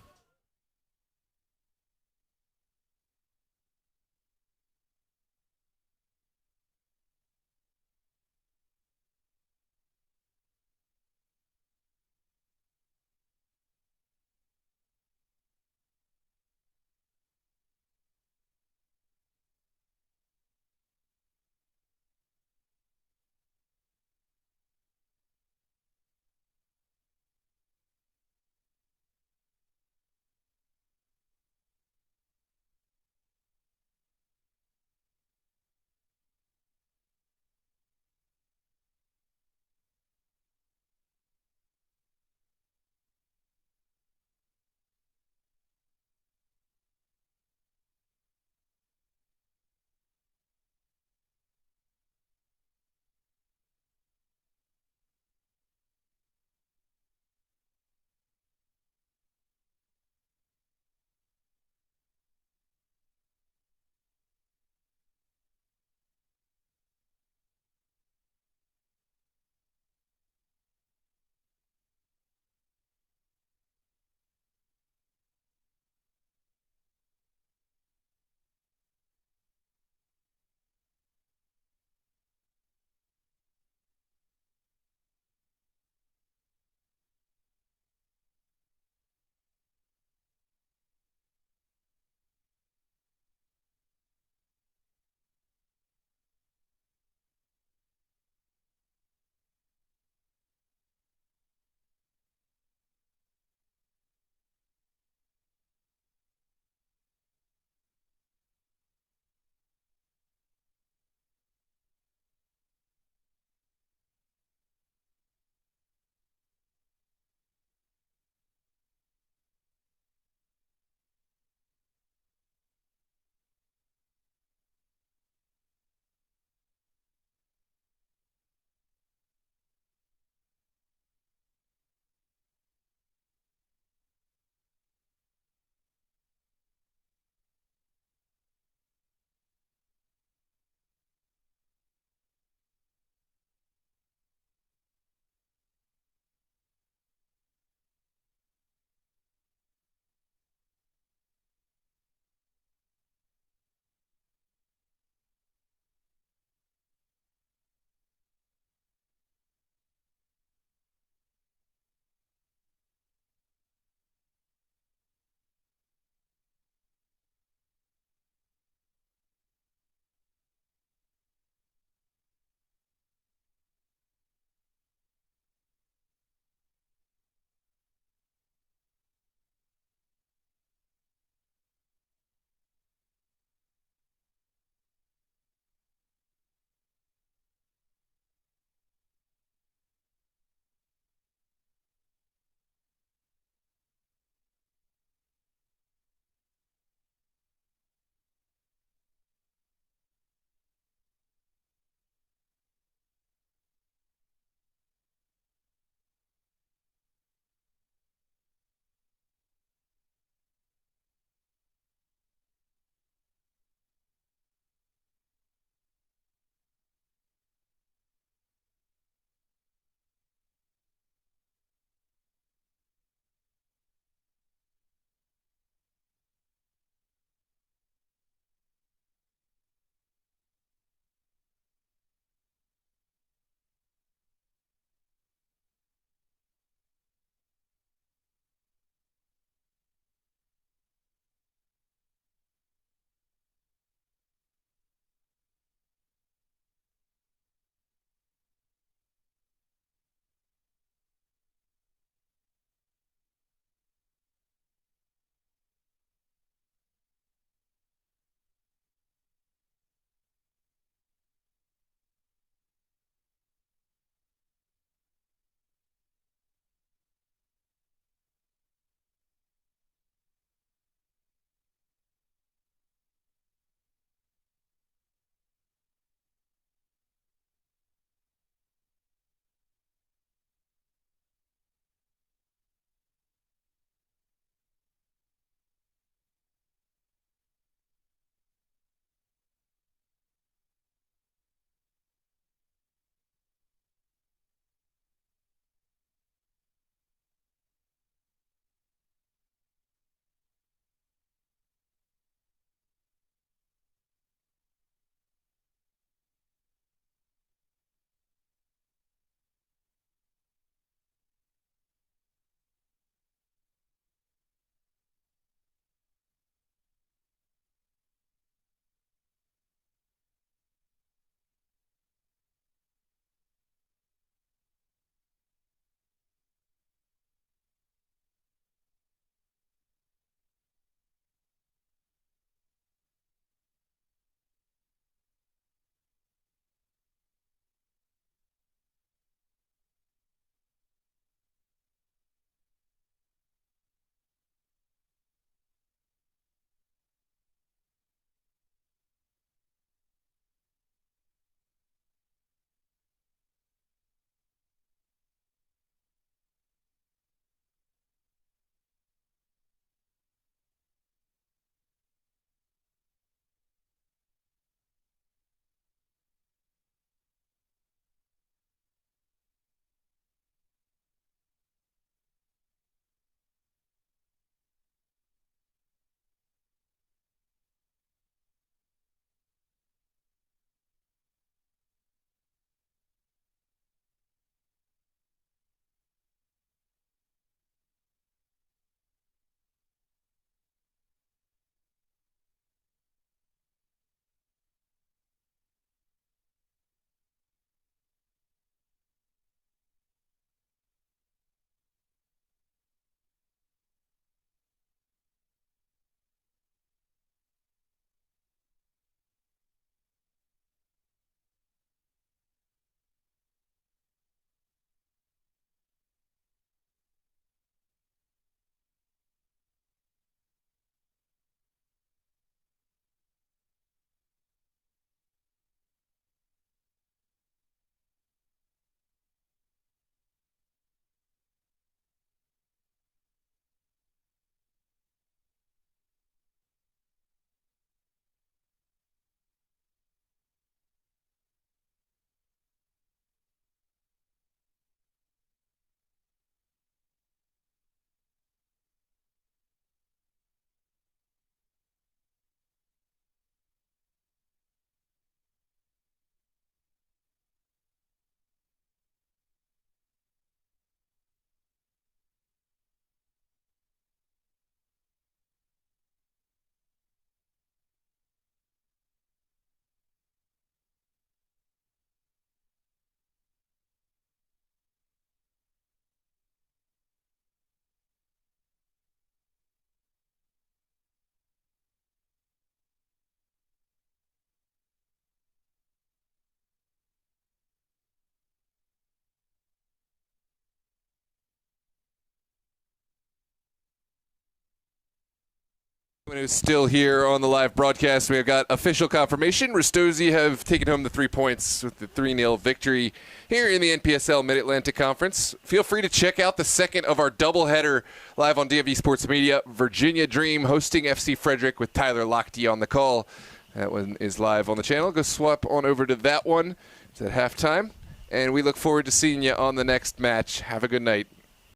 Speaker 1: Who's still here on the live broadcast. We have got official confirmation. Ristozi have taken home the 3 points with the 3-0 victory here in the NPSL Mid-Atlantic Conference. Feel free to check out the second of our doubleheader live on DMV Sports Media. Virginia Dream hosting FC Frederick with Tyler Lochte on the call. That one is live on the channel. Go swap on over to that one. It's at halftime. And we look forward to seeing you on the next match. Have a good night.